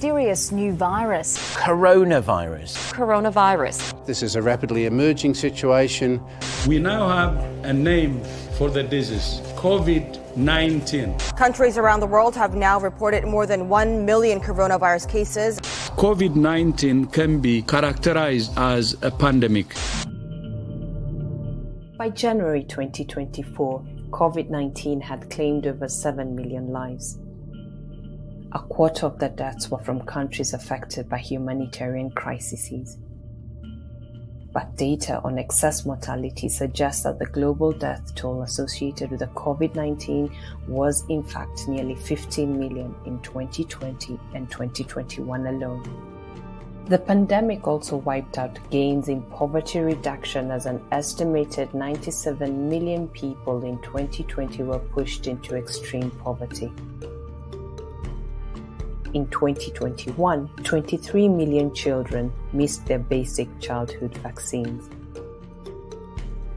mysterious new virus. Coronavirus. Coronavirus. This is a rapidly emerging situation. We now have a name for the disease, COVID-19. Countries around the world have now reported more than 1 million coronavirus cases. COVID-19 can be characterized as a pandemic. By January 2024, COVID-19 had claimed over 7 million lives. A quarter of the deaths were from countries affected by humanitarian crises. But data on excess mortality suggests that the global death toll associated with the COVID-19 was in fact nearly 15 million in 2020 and 2021 alone. The pandemic also wiped out gains in poverty reduction, as an estimated 97 million people in 2020 were pushed into extreme poverty. In 2021, 23 million children missed their basic childhood vaccines.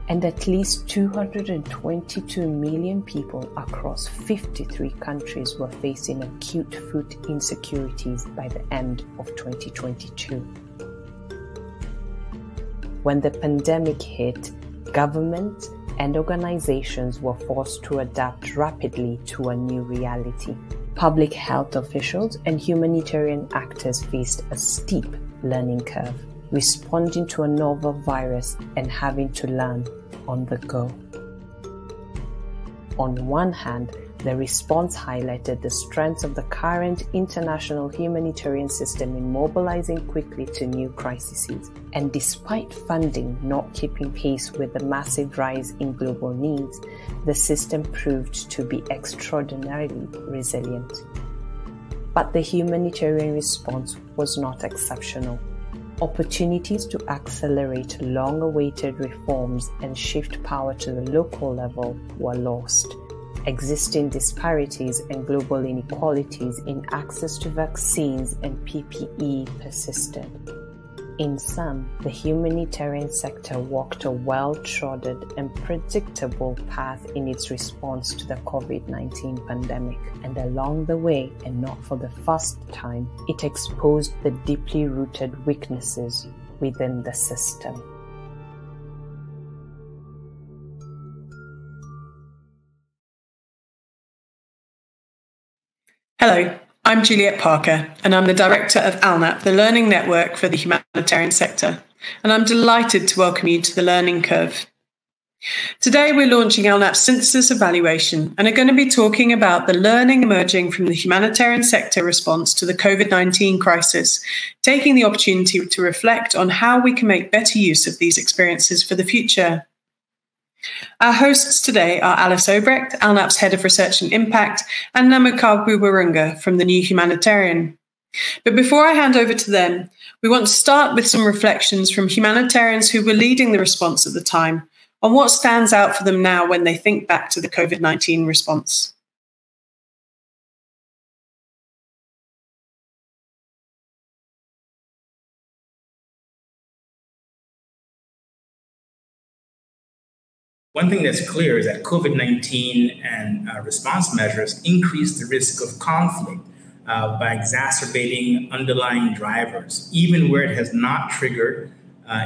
And at least 222 million people across 53 countries were facing acute food insecurities by the end of 2022. When the pandemic hit, governments and organizations were forced to adapt rapidly to a new reality. Public health officials and humanitarian actors faced a steep learning curve, responding to a novel virus and having to learn on the go. On one hand, the response highlighted the strengths of the current international humanitarian system in mobilizing quickly to new crises. And despite funding not keeping pace with the massive rise in global needs, the system proved to be extraordinarily resilient. But the humanitarian response was not exceptional. Opportunities to accelerate long-awaited reforms and shift power to the local level were lost. Existing disparities and global inequalities in access to vaccines and PPE persisted. In sum, the humanitarian sector walked a well-trodden and predictable path in its response to the COVID-19 pandemic, and along the way, and not for the first time, it exposed the deeply rooted weaknesses within the system. Hello, I'm Juliet Parker, and I'm the Director of ALNAP, the Learning Network for the Humanitarian Sector, and I'm delighted to welcome you to the Learning Curve. Today we're launching ALNAP's Synthesis Evaluation and are going to be talking about the learning emerging from the humanitarian sector response to the COVID-19 crisis, taking the opportunity to reflect on how we can make better use of these experiences for the future. Our hosts today are Alice Obrecht, ALNAP's Head of Research and Impact, and Namukabu Warunga from the New Humanitarian. But before I hand over to them, we want to start with some reflections from humanitarians who were leading the response at the time on what stands out for them now when they think back to the COVID-19 response. One thing that's clear is that COVID-19 and response measures increase the risk of conflict by exacerbating underlying drivers, even where it has not triggered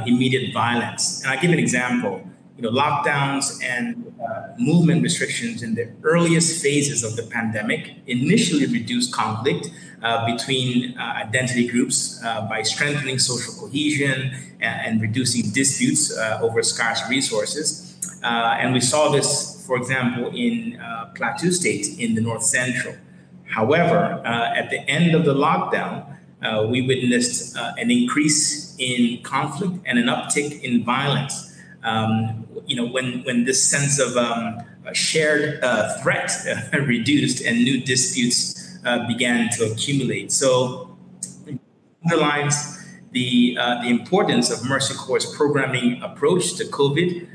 immediate violence. And I'll give an example. Lockdowns and movement restrictions in the earliest phases of the pandemic initially reduced conflict between identity groups by strengthening social cohesion and reducing disputes over scarce resources. And we saw this, for example, in Plateau State in the North Central. However, at the end of the lockdown, we witnessed an increase in conflict and an uptick in violence. When this sense of a shared threat reduced and new disputes began to accumulate. So it underlines the importance of Mercy Corps' programming approach to COVID,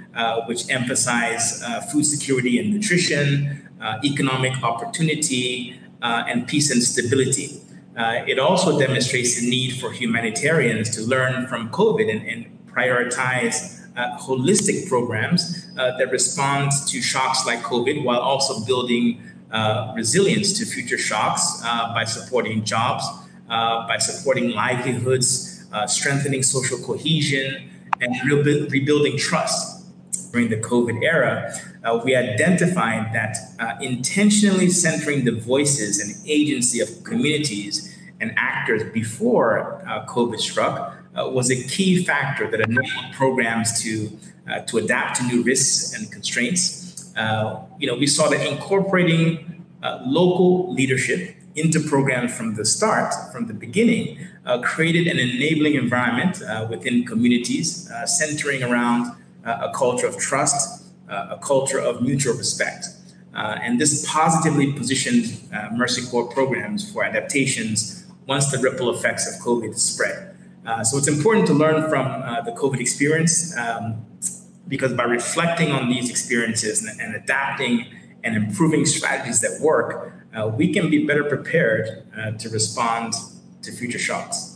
which emphasize food security and nutrition, economic opportunity, and peace and stability. It also demonstrates the need for humanitarians to learn from COVID and prioritize holistic programs that respond to shocks like COVID, while also building resilience to future shocks by supporting jobs, by supporting livelihoods, strengthening social cohesion, and rebuilding trust. During the COVID era, we identified that intentionally centering the voices and agency of communities and actors before COVID struck was a key factor that enabled programs to adapt to new risks and constraints. We saw that incorporating local leadership into programs from the beginning, created an enabling environment within communities, centering around a culture of trust, a culture of mutual respect. And this positively positioned Mercy Corps programs for adaptations once the ripple effects of COVID spread. So it's important to learn from the COVID experience because by reflecting on these experiences and adapting and improving strategies that work, we can be better prepared to respond to future shocks.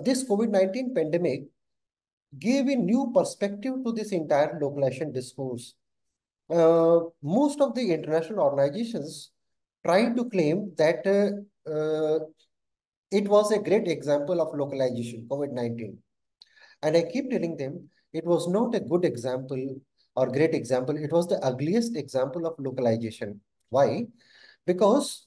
This COVID-19 pandemic gave a new perspective to this entire localization discourse. Most of the international organizations try to claim that it was a great example of localization, COVID-19. And I keep telling them it was not a good example or great example. It was the ugliest example of localization. Why? Because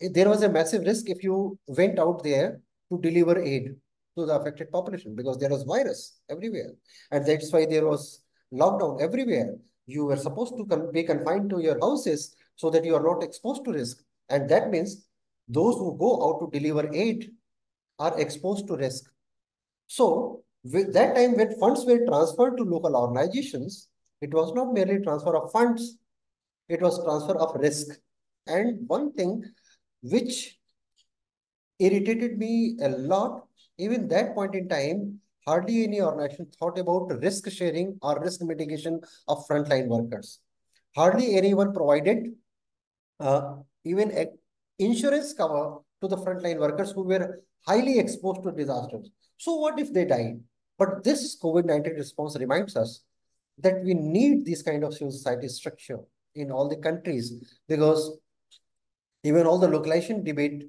there was a massive risk if you went out there to deliver aid to the affected population because there was virus everywhere. And that's why there was lockdown everywhere. You were supposed to be confined to your houses so that you are not exposed to risk. And that means those who go out to deliver aid are exposed to risk. So with that time when funds were transferred to local organizations, it was not merely transfer of funds, it was transfer of risk. And one thing which irritated me a lot, even that point in time, hardly any organization thought about risk sharing or risk mitigation of frontline workers. Hardly anyone provided even insurance cover to the frontline workers who were highly exposed to disasters. So what if they died? But this COVID-19 response reminds us that we need this kind of civil society structure in all the countries because even all the localization debates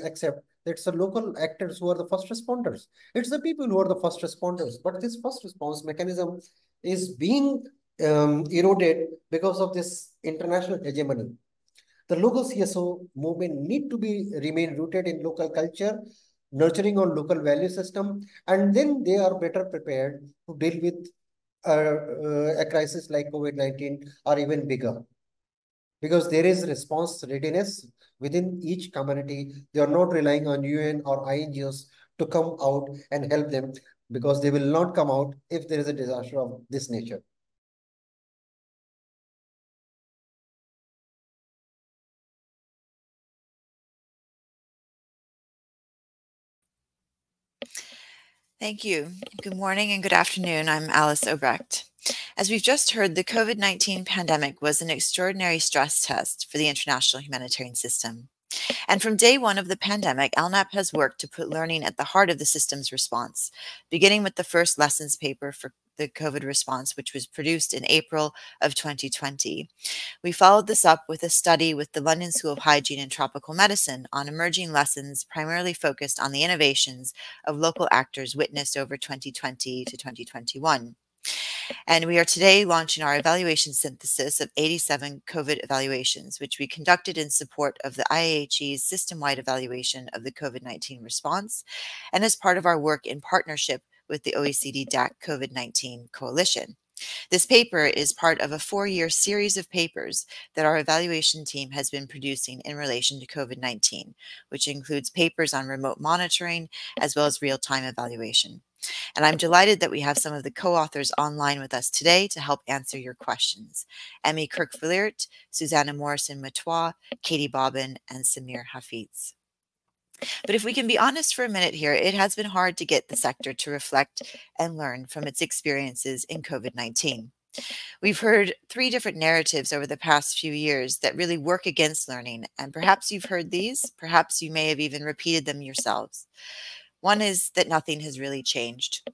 accept that it's the local actors who are the first responders. It's the people who are the first responders. But this first response mechanism is being eroded because of this international hegemony. The local CSO movement need to remain rooted in local culture, nurturing on local value system, and then they are better prepared to deal with a crisis like COVID-19 or even bigger. Because there is response readiness within each community. They are not relying on UN or INGOs to come out and help them because they will not come out if there is a disaster of this nature. Thank you. Good morning and good afternoon. I'm Alice Obrecht. As we've just heard, the COVID-19 pandemic was an extraordinary stress test for the international humanitarian system. And from day one of the pandemic, ALNAP has worked to put learning at the heart of the system's response, beginning with the first lessons paper for the COVID response, which was produced in April of 2020. We followed this up with a study with the London School of Hygiene and Tropical Medicine on emerging lessons primarily focused on the innovations of local actors witnessed over 2020 to 2021. And we are today launching our evaluation synthesis of 87 COVID evaluations, which we conducted in support of the IAHE's system-wide evaluation of the COVID-19 response and as part of our work in partnership with the OECD DAC COVID-19 Coalition. This paper is part of a 4-year series of papers that our evaluation team has been producing in relation to COVID-19, which includes papers on remote monitoring as well as real-time evaluation. And I'm delighted that we have some of the co-authors online with us today to help answer your questions. Emmy Kirk-Villert, Susanna Morrison-Matois, Katie Bobbin, and Samir Hafiz. But if we can be honest for a minute here, it has been hard to get the sector to reflect and learn from its experiences in COVID-19. We've heard 3 different narratives over the past few years that really work against learning, and perhaps you've heard these, perhaps you may have even repeated them yourselves. One is that nothing has really changed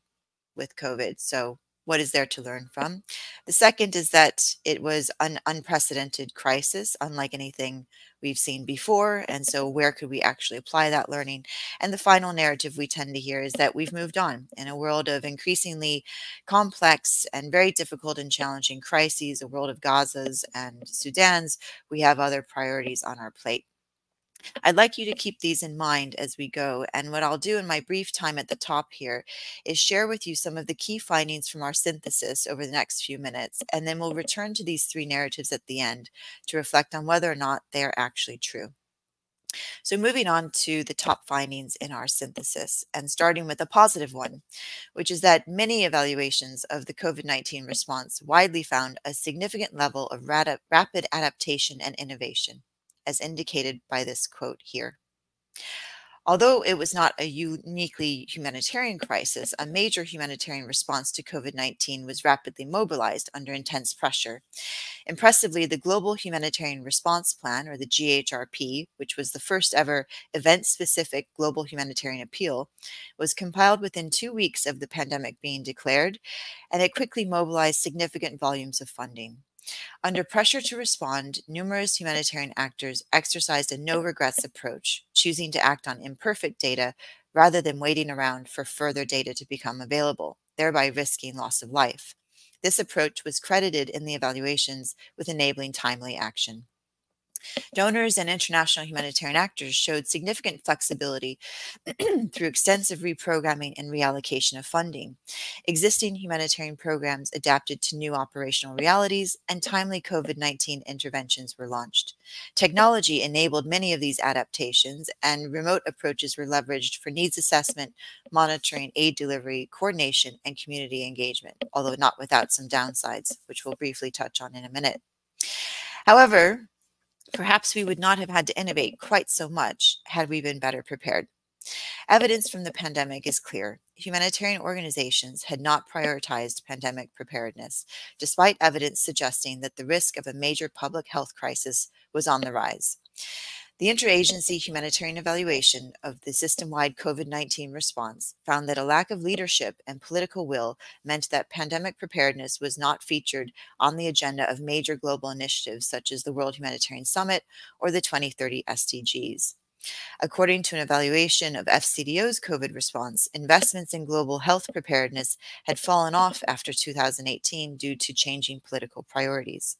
with COVID. So what is there to learn from? The second is that it was an unprecedented crisis, unlike anything we've seen before. And so where could we actually apply that learning? And the final narrative we tend to hear is that we've moved on in a world of increasingly complex and very difficult and challenging crises, a world of Gazas and Sudans. We have other priorities on our plate. I'd like you to keep these in mind as we go, and what I'll do in my brief time at the top here is share with you some of the key findings from our synthesis over the next few minutes, and then we'll return to these three narratives at the end to reflect on whether or not they are actually true. So moving on to the top findings in our synthesis, and starting with a positive one, which is that many evaluations of the COVID-19 response widely found a significant level of rapid adaptation and innovation, as indicated by this quote here. Although it was not a uniquely humanitarian crisis, a major humanitarian response to COVID-19 was rapidly mobilized under intense pressure. Impressively, the Global Humanitarian Response Plan, or the GHRP, which was the first ever event-specific global humanitarian appeal, was compiled within 2 weeks of the pandemic being declared, and it quickly mobilized significant volumes of funding. Under pressure to respond, numerous humanitarian actors exercised a no-regrets approach, choosing to act on imperfect data rather than waiting around for further data to become available, thereby risking loss of life. This approach was credited in the evaluations with enabling timely action. Donors and international humanitarian actors showed significant flexibility through extensive reprogramming and reallocation of funding. Existing humanitarian programs adapted to new operational realities, and timely COVID-19 interventions were launched. Technology enabled many of these adaptations, and remote approaches were leveraged for needs assessment, monitoring, aid delivery, coordination, and community engagement, although not without some downsides, which we'll briefly touch on in a minute. However, perhaps we would not have had to innovate quite so much had we been better prepared. Evidence from the pandemic is clear. Humanitarian organizations had not prioritized pandemic preparedness, despite evidence suggesting that the risk of a major public health crisis was on the rise. The interagency humanitarian evaluation of the system-wide COVID-19 response found that a lack of leadership and political will meant that pandemic preparedness was not featured on the agenda of major global initiatives such as the World Humanitarian Summit or the 2030 SDGs. According to an evaluation of FCDO's COVID response, investments in global health preparedness had fallen off after 2018 due to changing political priorities.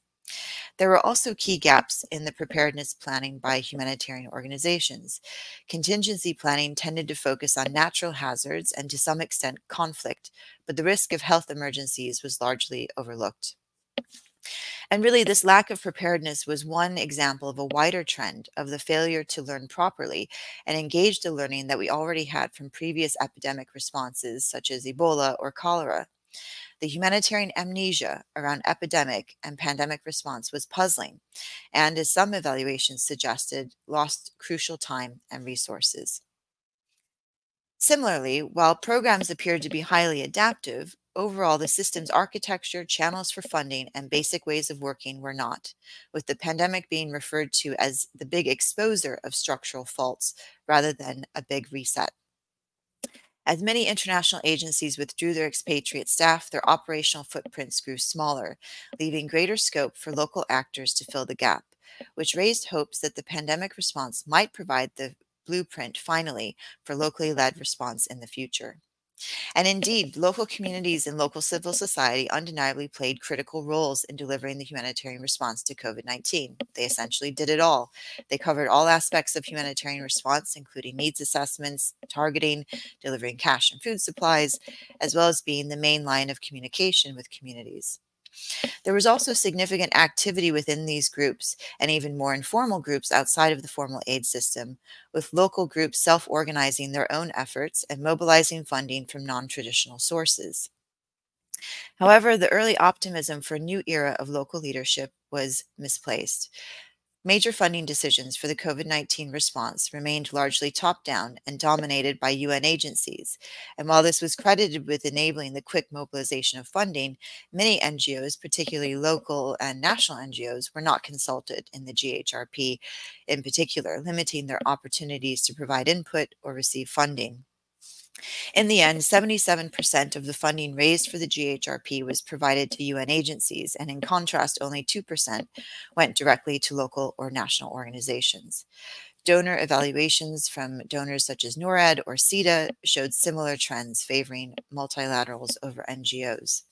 There were also key gaps in the preparedness planning by humanitarian organizations. Contingency planning tended to focus on natural hazards and to some extent conflict, but the risk of health emergencies was largely overlooked. And really, this lack of preparedness was one example of a wider trend of the failure to learn properly and engage the learning that we already had from previous epidemic responses such as Ebola or cholera. The humanitarian amnesia around epidemic and pandemic response was puzzling, and as some evaluations suggested, lost crucial time and resources. Similarly, while programs appeared to be highly adaptive, overall the system's architecture, channels for funding, and basic ways of working were not, with the pandemic being referred to as the big exposer of structural faults rather than a big reset. As many international agencies withdrew their expatriate staff, their operational footprints grew smaller, leaving greater scope for local actors to fill the gap, which raised hopes that the pandemic response might provide the blueprint, finally, for locally led response in the future. And indeed, local communities and local civil society undeniably played critical roles in delivering the humanitarian response to COVID-19. They essentially did it all. They covered all aspects of humanitarian response, including needs assessments, targeting, delivering cash and food supplies, as well as being the main line of communication with communities. There was also significant activity within these groups and even more informal groups outside of the formal aid system, with local groups self-organizing their own efforts and mobilizing funding from non-traditional sources. However, the early optimism for a new era of local leadership was misplaced. Major funding decisions for the COVID-19 response remained largely top-down and dominated by UN agencies. And while this was credited with enabling the quick mobilization of funding, many NGOs, particularly local and national NGOs, were not consulted in the GHRP in particular, limiting their opportunities to provide input or receive funding. In the end, 77% of the funding raised for the GHRP was provided to UN agencies, and in contrast, only 2% went directly to local or national organizations. Donor evaluations from donors such as NORAD or CETA showed similar trends favoring multilaterals over NGOs.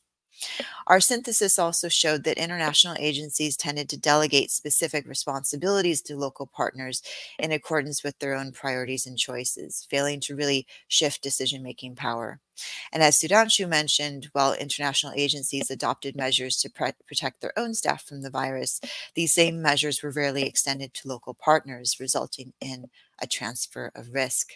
Our synthesis also showed that international agencies tended to delegate specific responsibilities to local partners in accordance with their own priorities and choices, failing to really shift decision-making power. And as Sudhanshu mentioned, while international agencies adopted measures to protect their own staff from the virus, these same measures were rarely extended to local partners, resulting in a transfer of risk.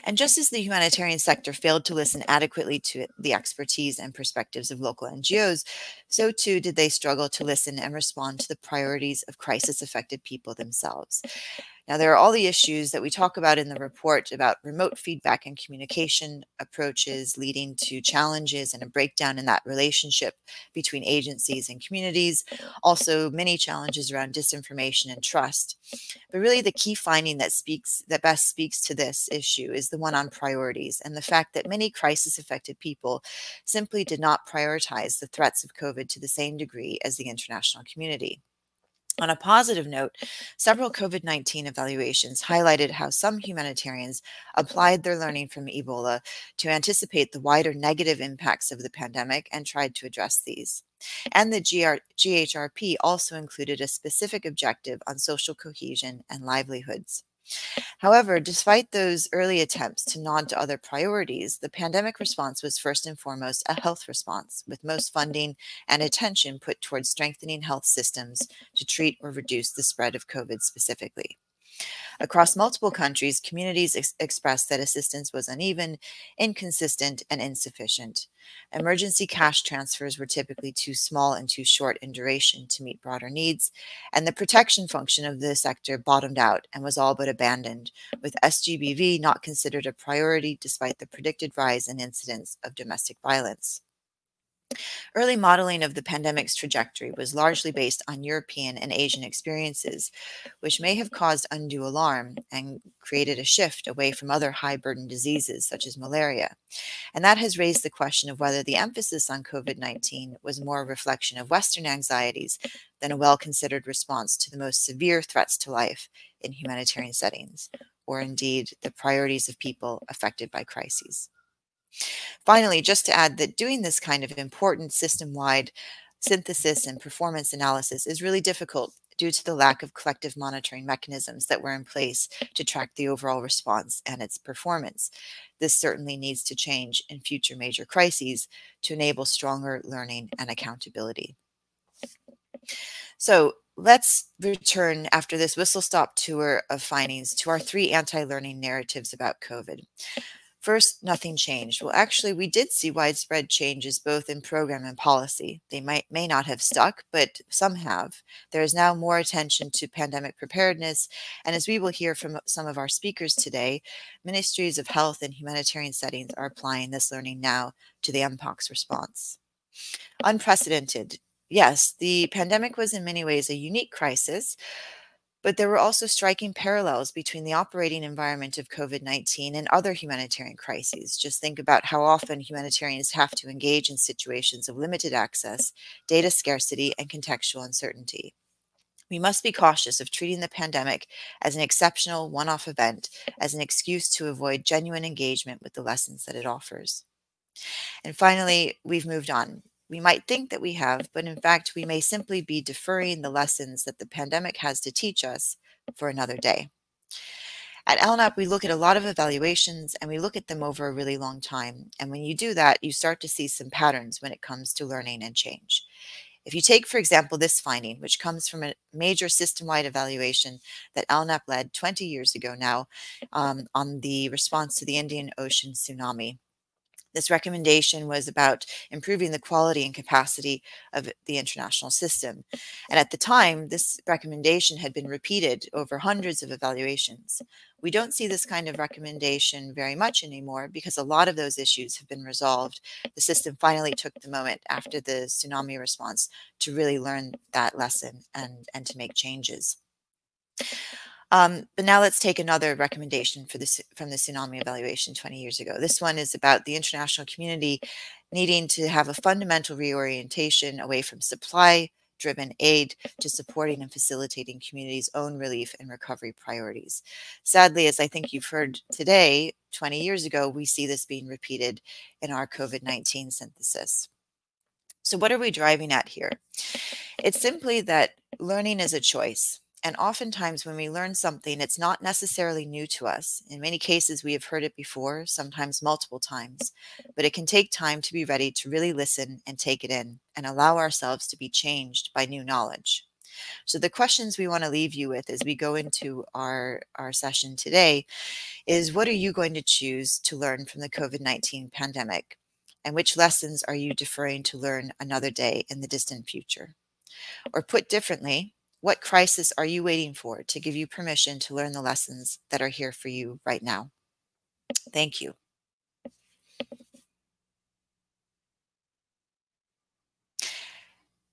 And just as the humanitarian sector failed to listen adequately to the expertise and perspectives of local NGOs, so too did they struggle to listen and respond to the priorities of crisis-affected people themselves. Now, there are all the issues that we talk about in the report about remote feedback and communication approaches leading to challenges and a breakdown in that relationship between agencies and communities. Also, many challenges around disinformation and trust. But really, the key finding that best speaks to this issue is the one on priorities and the fact that many crisis-affected people simply did not prioritize the threats of COVID to the same degree as the international community. On a positive note, several COVID-19 evaluations highlighted how some humanitarians applied their learning from Ebola to anticipate the wider negative impacts of the pandemic and tried to address these. And the GHRP also included a specific objective on social cohesion and livelihoods. However, despite those early attempts to nod to other priorities, the pandemic response was first and foremost a health response, with most funding and attention put towards strengthening health systems to treat or reduce the spread of COVID specifically. Across multiple countries, communities expressed that assistance was uneven, inconsistent, and insufficient. Emergency cash transfers were typically too small and too short in duration to meet broader needs, and the protection function of the sector bottomed out and was all but abandoned, with SGBV not considered a priority despite the predicted rise in incidents of domestic violence. Early modeling of the pandemic's trajectory was largely based on European and Asian experiences, which may have caused undue alarm and created a shift away from other high-burden diseases such as malaria. And that has raised the question of whether the emphasis on COVID-19 was more a reflection of Western anxieties than a well-considered response to the most severe threats to life in humanitarian settings, or indeed the priorities of people affected by crises. Finally, just to add that doing this kind of important system-wide synthesis and performance analysis is really difficult due to the lack of collective monitoring mechanisms that were in place to track the overall response and its performance. This certainly needs to change in future major crises to enable stronger learning and accountability. So let's return after this whistle-stop tour of findings to our three anti-learning narratives about COVID. First, nothing changed. Well, actually, we did see widespread changes both in program and policy. They may not have stuck, but some have. There is now more attention to pandemic preparedness, and as we will hear from some of our speakers today, ministries of health and humanitarian settings are applying this learning now to the mpox response. Unprecedented. Yes, the pandemic was in many ways a unique crisis, but there were also striking parallels between the operating environment of COVID-19 and other humanitarian crises. Just think about how often humanitarians have to engage in situations of limited access, data scarcity, and contextual uncertainty. We must be cautious of treating the pandemic as an exceptional one-off event, as an excuse to avoid genuine engagement with the lessons that it offers. And finally, we've moved on. We might think that we have, but in fact, we may simply be deferring the lessons that the pandemic has to teach us for another day. At ALNAP, we look at a lot of evaluations and we look at them over a really long time. And when you do that, you start to see some patterns when it comes to learning and change. If you take, for example, this finding, which comes from a major system-wide evaluation that ALNAP led 20 years ago now on the response to the Indian Ocean tsunami. This recommendation was about improving the quality and capacity of the international system. And at the time, this recommendation had been repeated over hundreds of evaluations. We don't see this kind of recommendation very much anymore because a lot of those issues have been resolved. The system finally took the moment after the tsunami response to really learn that lesson and to make changes. But now let's take another recommendation from the tsunami evaluation 20 years ago. This one is about the international community needing to have a fundamental reorientation away from supply-driven aid to supporting and facilitating communities' own relief and recovery priorities. Sadly, as I think you've heard today, 20 years ago, we see this being repeated in our COVID-19 synthesis. So what are we driving at here? It's simply that learning is a choice. And oftentimes when we learn something, it's not necessarily new to us. In many cases, we have heard it before, sometimes multiple times, but it can take time to be ready to really listen and take it in and allow ourselves to be changed by new knowledge. So the questions we want to leave you with as we go into our session today is, what are you going to choose to learn from the COVID-19 pandemic? And which lessons are you deferring to learn another day in the distant future? Or put differently, what crisis are you waiting for to give you permission to learn the lessons that are here for you right now? Thank you.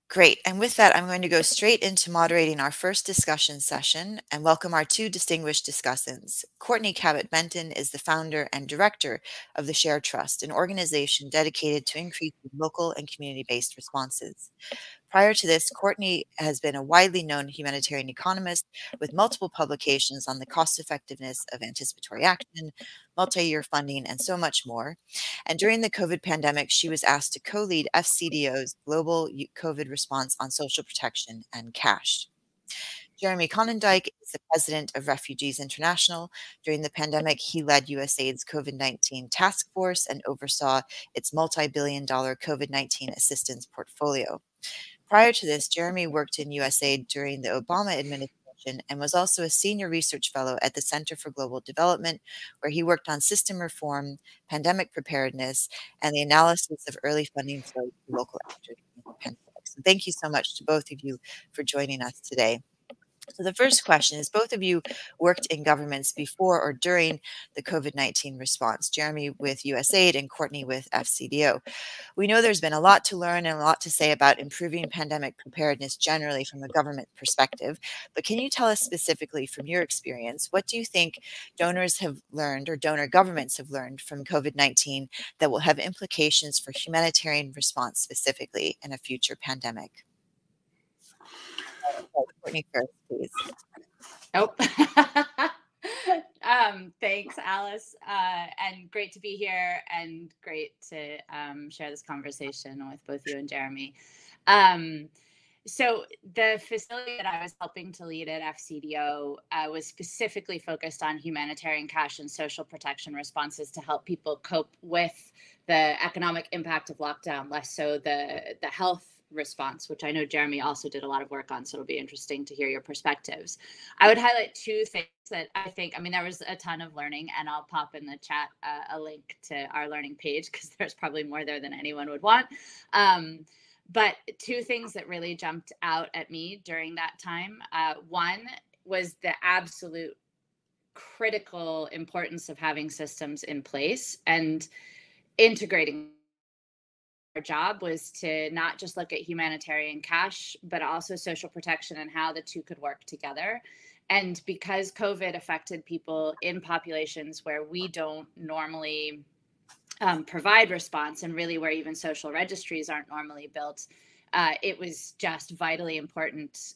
Great. And with that, I'm going to go straight into moderating our first discussion session and welcome our two distinguished discussants. Courtney Cabot-Benton is the founder and director of the Share Trust, an organization dedicated to increasing local and community-based responses. Prior to this, Courtney has been a widely known humanitarian economist with multiple publications on the cost effectiveness of anticipatory action, multi-year funding, and so much more. And during the COVID pandemic, she was asked to co-lead FCDO's global COVID response on social protection and cash. Jeremy Conondike is the president of Refugees International. During the pandemic, he led USAID's COVID-19 task force and oversaw its multi-billion-dollar COVID-19 assistance portfolio. Prior to this, Jeremy worked in USAID during the Obama administration and was also a senior research fellow at the Center for Global Development, where he worked on system reform, pandemic preparedness, and the analysis of early funding flows to local actors in the pandemic. So thank you so much to both of you for joining us today. So the first question is, both of you worked in governments before or during the COVID-19 response, Jeremy with USAID and Courtney with FCDO. We know there's been a lot to learn and a lot to say about improving pandemic preparedness generally from a government perspective, but can you tell us specifically from your experience, what do you think donors have learned or donor governments have learned from COVID-19 that will have implications for humanitarian response specifically in a future pandemic? Courtney first, please. Oh, thanks, Alice. And great to be here and great to share this conversation with both you and Jeremy. So the facility that I was helping to lead at FCDO was specifically focused on humanitarian cash and social protection responses to help people cope with the economic impact of lockdown, less so the health response, which I know Jeremy also did a lot of work on, so it'll be interesting to hear your perspectives. I would highlight two things that I think, there was a ton of learning, and I'll pop in the chat a link to our learning page because there's probably more there than anyone would want. But two things that really jumped out at me during that time. One was the absolute critical importance of having systems in place and integrating. Our job was to not just look at humanitarian cash, but also social protection and how the two could work together. And because COVID affected people in populations where we don't normally provide response, and really where even social registries aren't normally built, it was just vitally important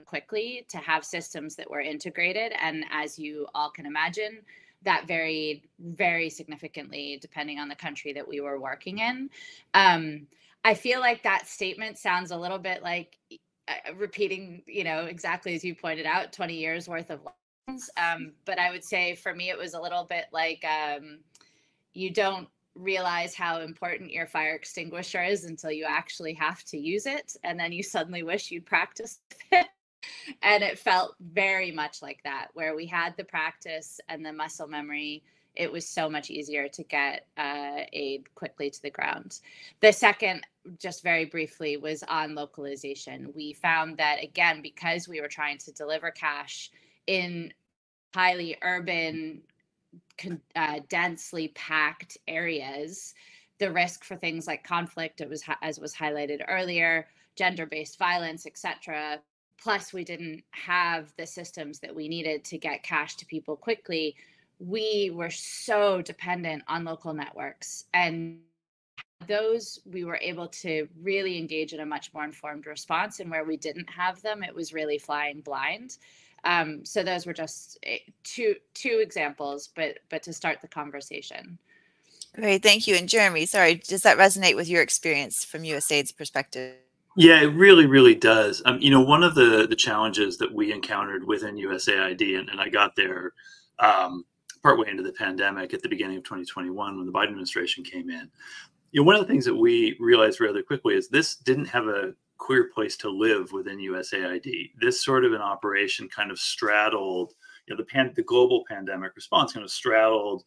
quickly to have systems that were integrated. And as you all can imagine, that varied very significantly depending on the country that we were working in. I feel like that statement sounds a little bit like repeating, exactly as you pointed out, 20 years worth of lessons. But I would say for me, it was a little bit like you don't realize how important your fire extinguisher is until you actually have to use it. And then you suddenly wish you'd practiced it. And it felt very much like that, where we had the practice and the muscle memory. It was so much easier to get aid quickly to the ground. The second, just very briefly, was on localization. We found that, again, because we were trying to deliver cash in highly urban, densely packed areas, the risk for things like conflict, as was highlighted earlier, gender-based violence, etc., plus we didn't have the systems that we needed to get cash to people quickly, we were so dependent on local networks. And those, we were able to really engage in a much more informed response. And where we didn't have them, it was really flying blind. So those were just two examples, but to start the conversation. Great, thank you. And Jeremy, sorry, does that resonate with your experience from USAID's perspective? Yeah, it really, really does. You know, one of the challenges that we encountered within USAID, and I got there partway into the pandemic at the beginning of 2021 when the Biden administration came in. You know, one of the things that we realized rather quickly is this didn't have a clear place to live within USAID. This sort of an operation kind of straddled, you know, the global pandemic response kind of straddled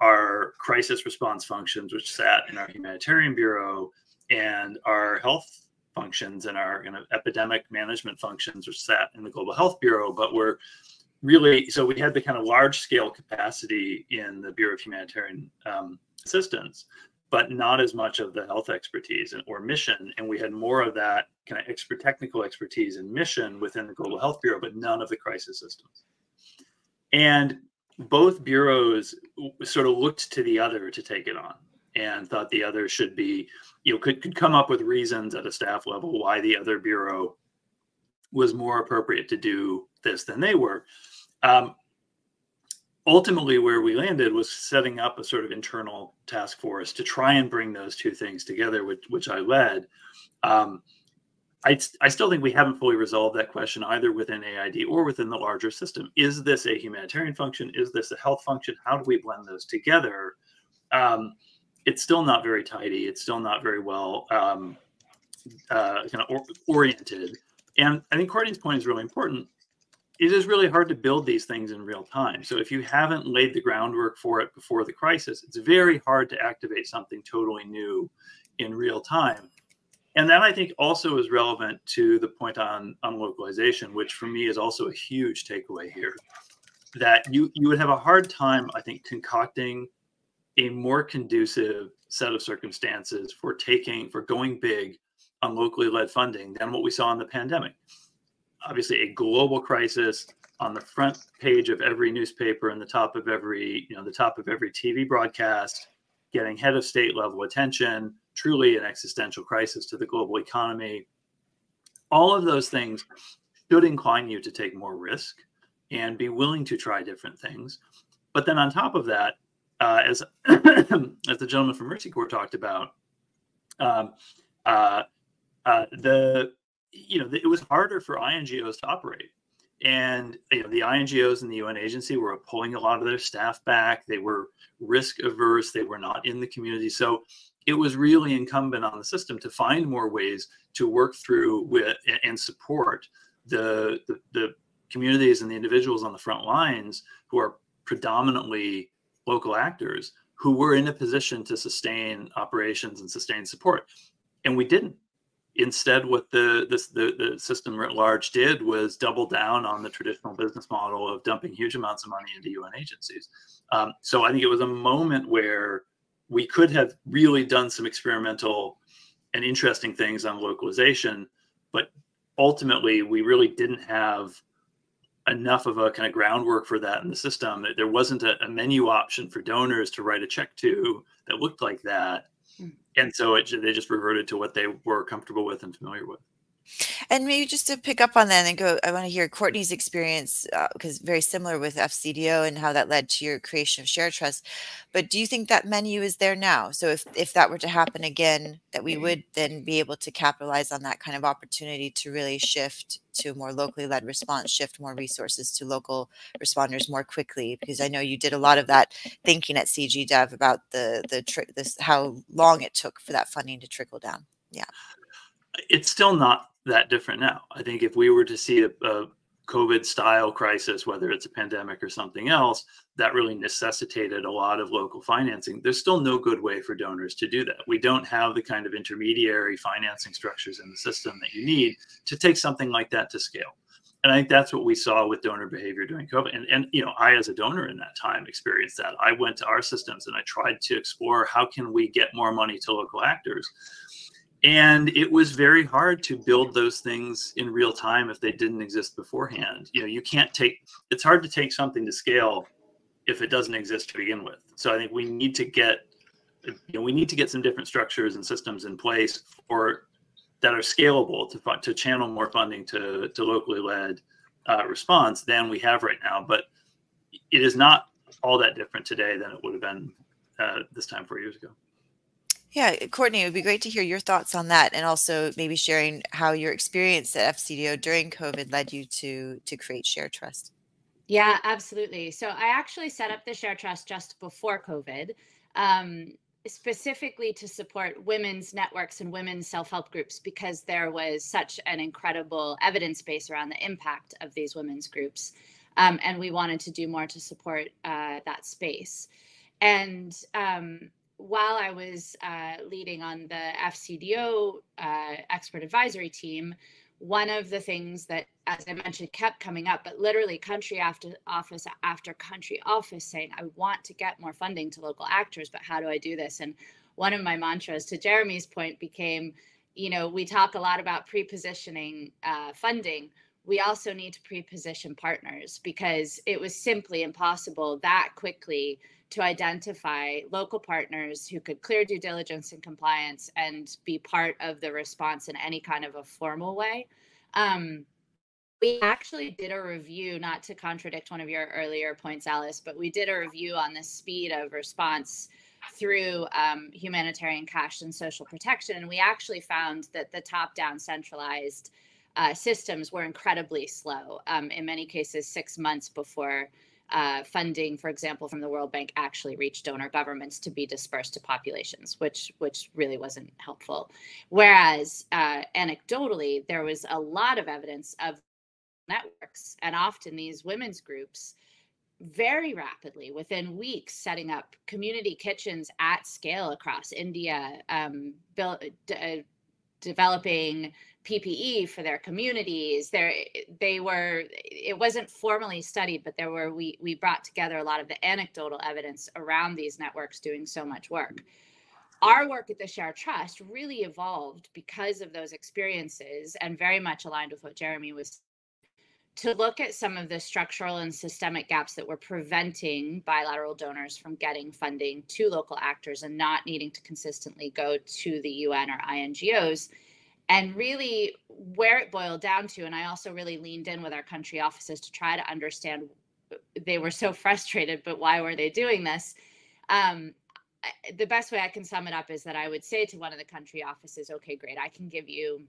our crisis response functions, which sat in our humanitarian bureau, and our health functions and our kind of epidemic management functions, which sat in the Global Health Bureau. But we're really, so we had the kind of large scale capacity in the Bureau of Humanitarian Assistance, but not as much of the health expertise or mission. And we had more of that kind of technical expertise and mission within the Global Health Bureau, but none of the crisis systems. And both bureaus sort of looked to the other to take it on and thought the other should be, you know, could come up with reasons at a staff level why the other bureau was more appropriate to do this than they were. Ultimately, where we landed was setting up a sort of internal task force to try and bring those two things together, which I led. I still think we haven't fully resolved that question either within AID or within the larger system. Is this a humanitarian function? Is this a health function? How do we blend those together? It's still not very tidy. It's still not very well kind of oriented. And I think Courtney's point is really important. It is really hard to build these things in real time. So if you haven't laid the groundwork for it before the crisis, it's very hard to activate something totally new in real time. And that, I think, also is relevant to the point on localization, which for me is also a huge takeaway here, that you would have a hard time, I think, concocting a more conducive set of circumstances for going big on locally led funding than what we saw in the pandemic. Obviously, a global crisis on the front page of every newspaper and the top of every TV broadcast, getting head of state level attention, truly an existential crisis to the global economy. All of those things should incline you to take more risk and be willing to try different things. But then on top of that, as the gentleman from Mercy Corps talked about, it was harder for INGOs to operate. And the INGOs and the UN agency were pulling a lot of their staff back. They were risk averse. They were not in the community. So it was really incumbent on the system to find more ways to work through with and support the communities and the individuals on the front lines who are predominantly local actors who were in a position to sustain operations and sustain support. And we didn't. Instead, what the system at large did was double down on the traditional business model of dumping huge amounts of money into UN agencies. So I think it was a moment where we could have really done some experimental and interesting things on localization, but ultimately we really didn't have enough of a kind of groundwork for that in the system. There wasn't a menu option for donors to write a check to that looked like that. And so they just reverted to what they were comfortable with and familiar with. And maybe just to pick up on that and go, I want to hear Courtney's experience, because very similar with FCDO and how that led to your creation of Shared Trust. But do you think that menu is there now? So if that were to happen again, that we would then be able to capitalize on that kind of opportunity to really shift to a more locally led response, shift more resources to local responders more quickly? Because I know you did a lot of that thinking at CG Dev about how long it took for that funding to trickle down. Yeah. It's still not that different now. I think if we were to see a COVID style crisis, whether it's a pandemic or something else, that really necessitated a lot of local financing. There's still no good way for donors to do that. We don't have the kind of intermediary financing structures in the system that you need to take something like that to scale. And I think that's what we saw with donor behavior during COVID. And I, as a donor in that time, experienced that. I went to our systems and I tried to explore how can we get more money to local actors. And it was very hard to build those things in real time if they didn't exist beforehand. You know, you can't take, it's hard to take something to scale if it doesn't exist to begin with. So I think we need to get, we need to get some different structures and systems in place that are scalable to channel more funding to locally led response than we have right now. But it is not all that different today than it would have been this time 4 years ago. Yeah, Courtney, it would be great to hear your thoughts on that, and also maybe sharing how your experience at FCDO during COVID led you to create Share Trust. Yeah, absolutely. So I actually set up the Share Trust just before COVID, specifically to support women's networks and women's self-help groups, because there was such an incredible evidence base around the impact of these women's groups. And we wanted to do more to support that space. And while I was leading on the FCDO expert advisory team, one of the things that, as I mentioned, kept coming up, but literally country after country office saying, I want to get more funding to local actors, but how do I do this? And one of my mantras, to Jeremy's point, became, you know, we talk a lot about pre-positioning funding. We also need to pre-position partners, because it was simply impossible that quickly to identify local partners who could clear due diligence and compliance and be part of the response in any kind of a formal way. We actually did a review, not to contradict one of your earlier points, Alice, but we did a review on the speed of response through humanitarian cash and social protection. And we actually found that the top-down centralized systems were incredibly slow, in many cases 6 months before funding, for example, from the World Bank actually reached donor governments to be dispersed to populations, which really wasn't helpful. Whereas anecdotally, there was a lot of evidence of networks, and often these women's groups very rapidly, within weeks, setting up community kitchens at scale across India, developing PPE for their communities. It wasn't formally studied, but we brought together a lot of the anecdotal evidence around these networks doing so much work. Our work at the Share Trust really evolved because of those experiences, and very much aligned with what Jeremy was, to look at some of the structural and systemic gaps that were preventing bilateral donors from getting funding to local actors and not needing to consistently go to the UN or INGOs. And really where it boiled down to, and I also really leaned in with our country offices to try to understand, they were so frustrated, but why were they doing this? The best way I can sum it up is that I would say to one of the country offices, okay, great, I can give you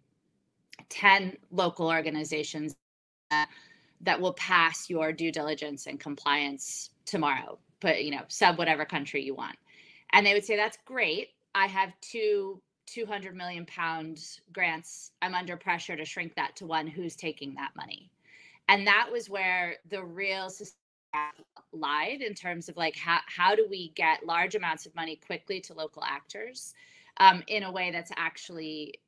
10 local organizations that will pass your due diligence and compliance tomorrow, but, you know, sub whatever country you want. And they would say, that's great. I have two 200 million pound grants. I'm under pressure to shrink that to one. Who's taking that money? And that was where the real lied, in terms of like, how do we get large amounts of money quickly to local actors in a way that's actually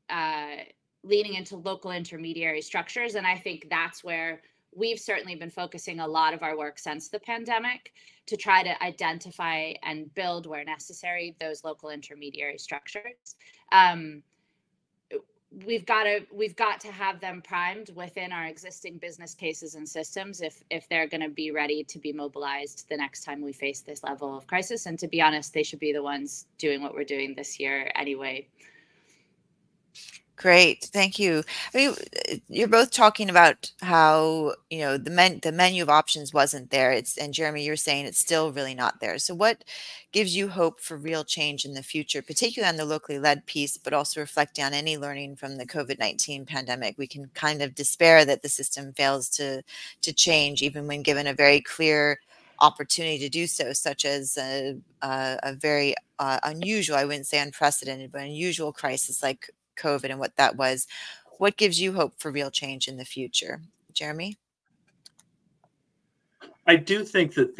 leaning into local intermediary structures. And I think that's where we've certainly been focusing a lot of our work since the pandemic, to try to identify and build, where necessary, those local intermediary structures. We've got to have them primed within our existing business cases and systems if they're going to be ready to be mobilized the next time we face this level of crisis. And to be honest, they should be the ones doing what we're doing this year anyway. Great, thank you. I mean, you're both talking about how, you know, the menu of options wasn't there. And Jeremy, you're saying it's still really not there. So what gives you hope for real change in the future, particularly on the locally led piece, but also reflecting on any learning from the COVID-19 pandemic? We can kind of despair that the system fails to change, even when given a very clear opportunity to do so, such as a very unusual, I wouldn't say unprecedented, but unusual crisis like COVID and what that was. What gives you hope for real change in the future? Jeremy? I do think that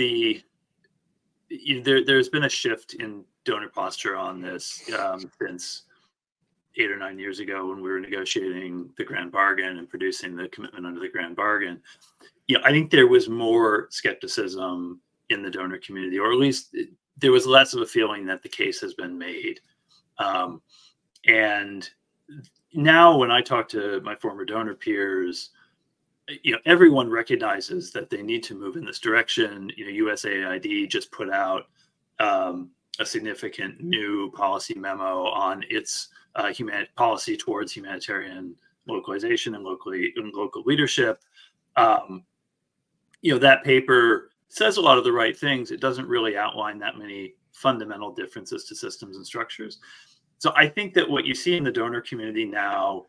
there's been a shift in donor posture on this since 8 or 9 years ago, when we were negotiating the grand bargain and producing the commitment under the grand bargain. Yeah, I think there was more skepticism in the donor community, or at least there was less of a feeling that the case has been made. And now when I talk to my former donor peers, everyone recognizes that they need to move in this direction. USAID just put out a significant new policy memo on its policy towards humanitarian localization and local leadership. That paper says a lot of the right things. It doesn't really outline that many fundamental differences to systems and structures. So I think that what you see in the donor community now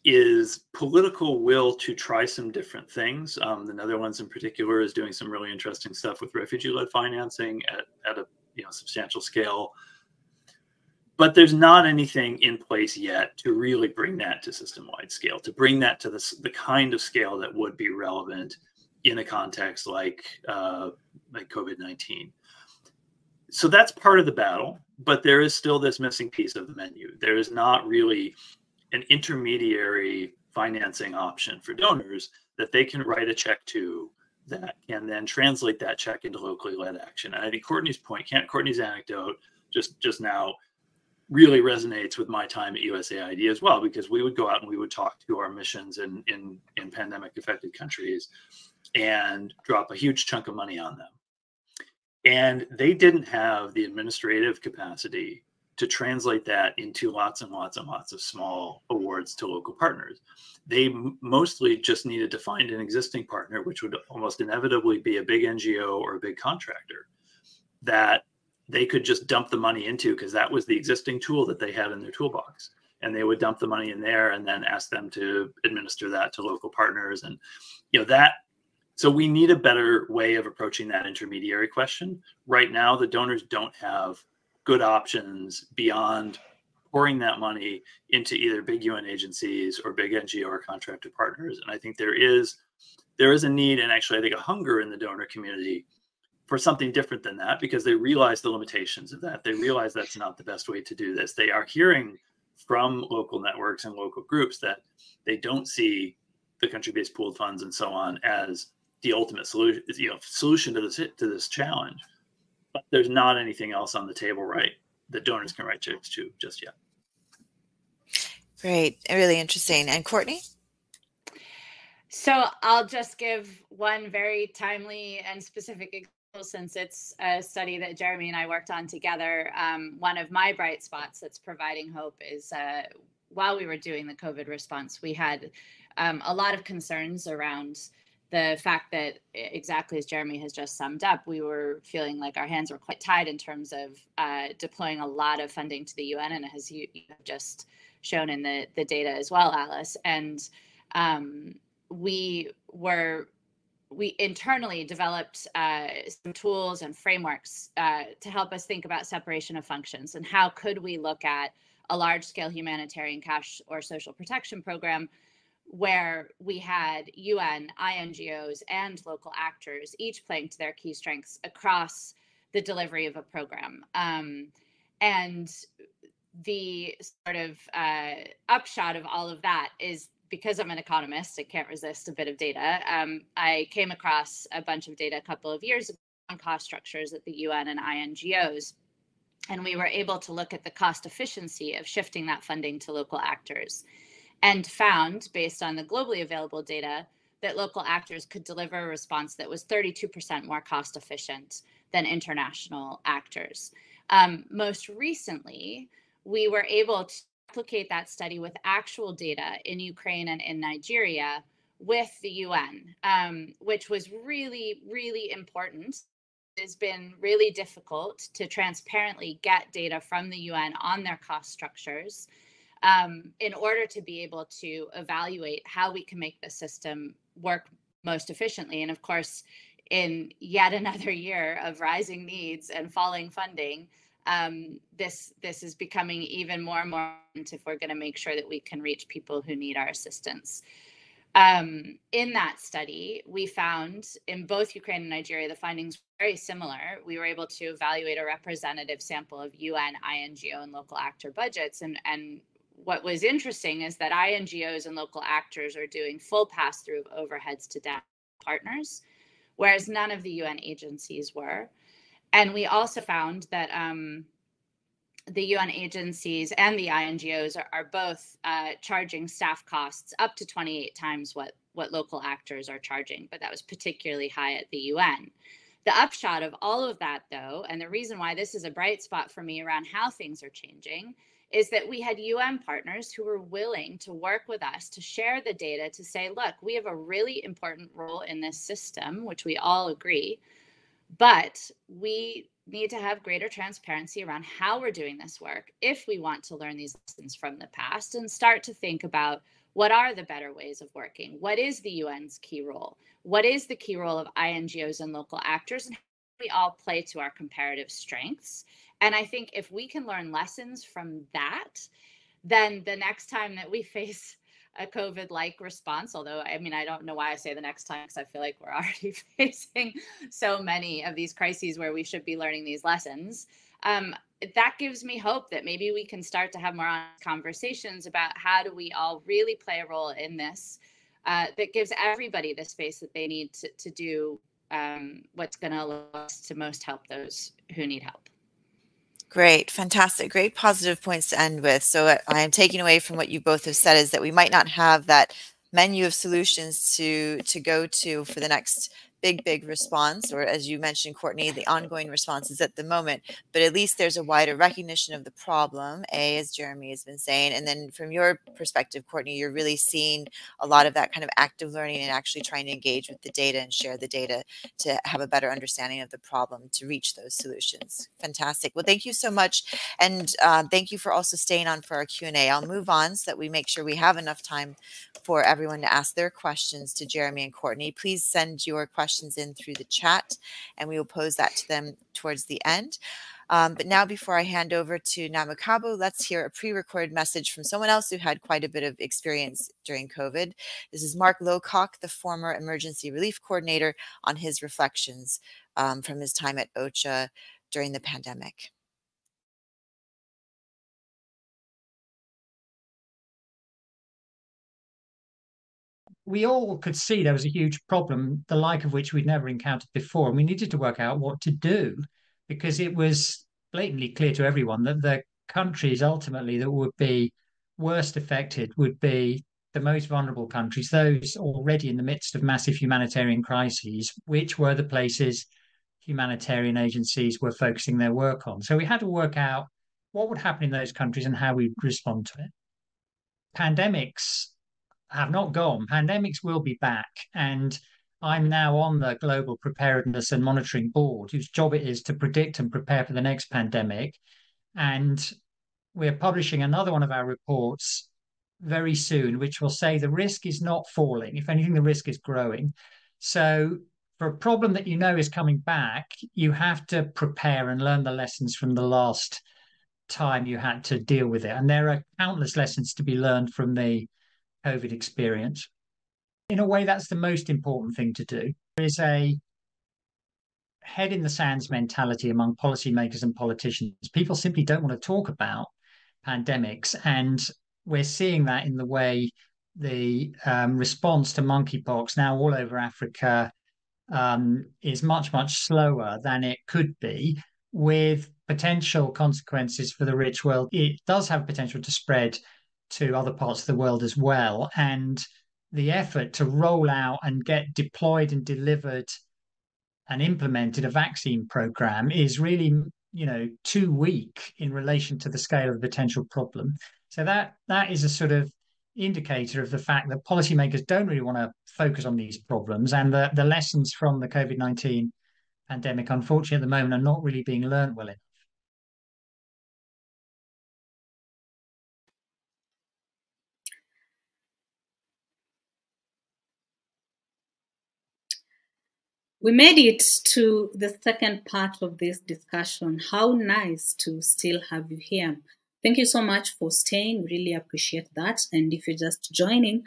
is political will to try some different things. The Netherlands in particular is doing some really interesting stuff with refugee-led financing at a substantial scale. But there's not anything in place yet to really bring that to system-wide scale, to bring that to the kind of scale that would be relevant in a context like COVID-19. So that's part of the battle, but there is still this missing piece of the menu. There is not really an intermediary financing option for donors that they can write a check to that can then translate that check into locally led action. And I think Courtney's anecdote just now really resonates with my time at USAID as well, because we would go out and we would talk to our missions in pandemic affected countries and drop a huge chunk of money on them. And they didn't have the administrative capacity to translate that into lots and lots and lots of small awards to local partners. They mostly just needed to find an existing partner, which would almost inevitably be a big NGO or a big contractor that they could just dump the money into, because that was the existing tool that they had in their toolbox. And they would dump the money in there and then ask them to administer that to local partners. And so we need a better way of approaching that intermediary question. Right now, the donors don't have good options beyond pouring that money into either big UN agencies or big NGO or contractor partners. And I think there is a need, and actually I think a hunger in the donor community for something different than that, because they realize the limitations of that. They realize that's not the best way to do this. They are hearing from local networks and local groups that they don't see the country-based pooled funds and so on as the ultimate solution to this challenge. But there's not anything else on the table, right, that donors can write checks to just yet. Great. Really interesting. And Courtney? So I'll just give one very timely and specific example, since it's a study that Jeremy and I worked on together. One of my bright spots that's providing hope is while we were doing the COVID response, we had a lot of concerns around the fact that, exactly as Jeremy has just summed up, we were feeling like our hands were quite tied in terms of deploying a lot of funding to the UN, and as you have just shown in the data as well, Alice. And we internally developed some tools and frameworks to help us think about separation of functions and how could we look at a large-scale humanitarian cash or social protection program where we had UN, INGOs, and local actors each playing to their key strengths across the delivery of a program. And the sort of upshot of all of that is, because I'm an economist, I can't resist a bit of data. I came across a bunch of data a couple of years ago on cost structures at the UN and INGOs, and we were able to look at the cost efficiency of shifting that funding to local actors, and found, based on the globally available data, that local actors could deliver a response that was 32% more cost efficient than international actors. Most recently, we were able to replicate that study with actual data in Ukraine and in Nigeria with the UN, which was really, really important. It has been really difficult to transparently get data from the UN on their cost structures in order to be able to evaluate how we can make the system work most efficiently. And of course, in yet another year of rising needs and falling funding, this is becoming even more and more important if we're going to make sure that we can reach people who need our assistance. In that study, we found in both Ukraine and Nigeria, the findings were very similar. We were able to evaluate a representative sample of UN, INGO, and local actor budgets. And what was interesting is that INGOs and local actors are doing full pass-through of overheads to down partners, whereas none of the UN agencies were. And we also found that the UN agencies and the INGOs are both charging staff costs up to 28 times what local actors are charging, but that was particularly high at the UN. The upshot of all of that, though, and the reason why this is a bright spot for me around how things are changing, is that we had UN partners who were willing to work with us to share the data to say, look, we have a really important role in this system, which we all agree, but we need to have greater transparency around how we're doing this work if we want to learn these lessons from the past and start to think about what are the better ways of working? What is the UN's key role? What is the key role of INGOs and local actors? And how do we all play to our comparative strengths? And I think if we can learn lessons from that, then the next time that we face a COVID-like response, although, I mean, I don't know why I say the next time, because I feel like we're already facing so many of these crises where we should be learning these lessons. That gives me hope that maybe we can start to have more honest conversations about how do we all really play a role in this that gives everybody the space that they need to do what's going to allow us to most help those who need help. Great, fantastic, great positive points to end with. So I am taking away from what you both have said is that we might not have that menu of solutions to go to for the next big response, or as you mentioned, Courtney, the ongoing responses at the moment, but at least there's a wider recognition of the problem, as Jeremy has been saying. And then from your perspective, Courtney, you're really seeing a lot of that kind of active learning and actually trying to engage with the data and share the data to have a better understanding of the problem to reach those solutions. Fantastic. Well, thank you so much. And thank you for also staying on for our Q&A. I'll move on so that we make sure we have enough time for everyone to ask their questions to Jeremy and Courtney. Please send your questions in through the chat and we will pose that to them towards the end. But now, before I hand over to Namakabu, let's hear a pre-recorded message from someone else who had quite a bit of experience during COVID. This is Mark Lowcock, the former emergency relief coordinator, on his reflections from his time at OCHA during the pandemic. We all could see there was a huge problem, the like of which we'd never encountered before, and we needed to work out what to do, because it was blatantly clear to everyone that the countries ultimately that would be worst affected would be the most vulnerable countries, those already in the midst of massive humanitarian crises, which were the places humanitarian agencies were focusing their work on. So we had to work out what would happen in those countries and how we'd respond to it. Pandemics have not gone. Pandemics will be back. And I'm now on the Global Preparedness and Monitoring Board, whose job it is to predict and prepare for the next pandemic. And we're publishing another one of our reports very soon, which will say the risk is not falling. If anything, the risk is growing. So for a problem that you know is coming back, you have to prepare and learn the lessons from the last time you had to deal with it. And there are countless lessons to be learned from the COVID experience. In a way, that's the most important thing to do. There is a head in the sands mentality among policymakers and politicians. People simply don't want to talk about pandemics. And we're seeing that in the way the response to monkeypox now all over Africa is much slower than it could be, with potential consequences for the rich world. It does have potential to spread to other parts of the world as well. And the effort to roll out and get deployed and delivered and implemented a vaccine program is really, too weak in relation to the scale of the potential problem. So that is a sort of indicator of the fact that policymakers don't really want to focus on these problems, and the lessons from the COVID-19 pandemic, unfortunately, at the moment, are not really being learned well enough. We made it to the second part of this discussion. How nice to still have you here. Thank you so much for staying. Really appreciate that. And if you're just joining,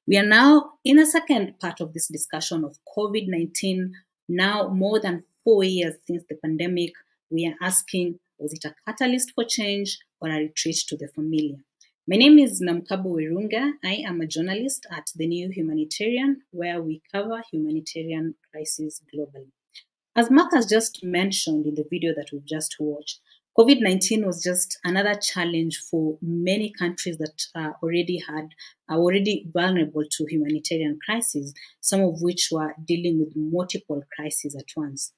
we are now in the second part of this discussion of COVID-19. Now, more than 4 years since the pandemic, we are asking, was it a catalyst for change or a retreat to the familiar? My name is Namkabu Wirunga. I am a journalist at the New Humanitarian, where we cover humanitarian crises globally. As Mark has just mentioned in the video that we've just watched, COVID-19 was just another challenge for many countries that are already vulnerable to humanitarian crises, some of which were dealing with multiple crises at once.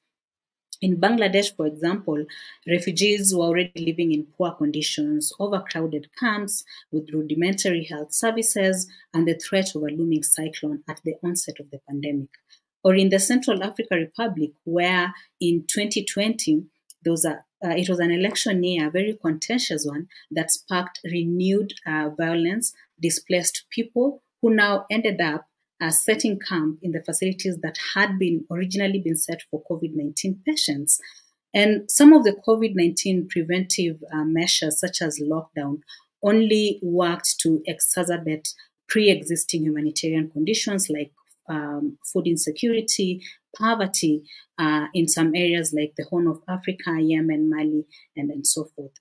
In Bangladesh, for example, refugees were already living in poor conditions, overcrowded camps with rudimentary health services, and the threat of a looming cyclone at the onset of the pandemic. Or in the Central African Republic, where in 2020, it was an election year, a very contentious one, that sparked renewed violence, displaced people who now ended up setting camp in the facilities that had been originally been set for COVID-19 patients. And some of the COVID-19 preventive measures, such as lockdown, only worked to exacerbate pre-existing humanitarian conditions like food insecurity, poverty in some areas like the Horn of Africa, Yemen, Mali, and so forth.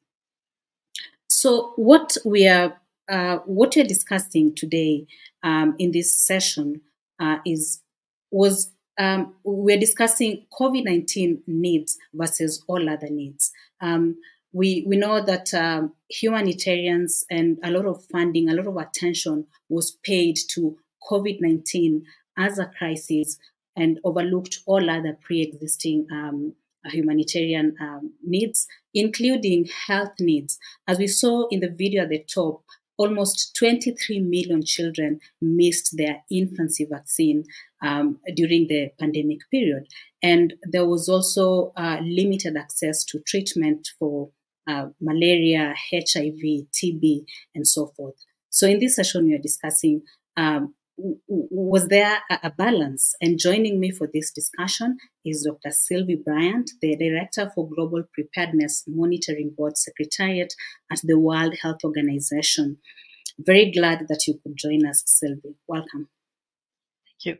So what we're discussing today in this session we're discussing COVID-19 needs versus all other needs. We know that humanitarians and a lot of funding, a lot of attention was paid to COVID-19 as a crisis and overlooked all other pre-existing humanitarian needs, including health needs. As we saw in the video at the top, almost 23 million children missed their infancy vaccine during the pandemic period. And there was also limited access to treatment for malaria, HIV, TB, and so forth. So in this session, we are discussing was there a balance? And joining me for this discussion is Dr. Sylvie Bryant, the Director for Global Preparedness Monitoring Board Secretariat at the World Health Organization. Very glad that you could join us, Sylvie. Welcome. Thank you.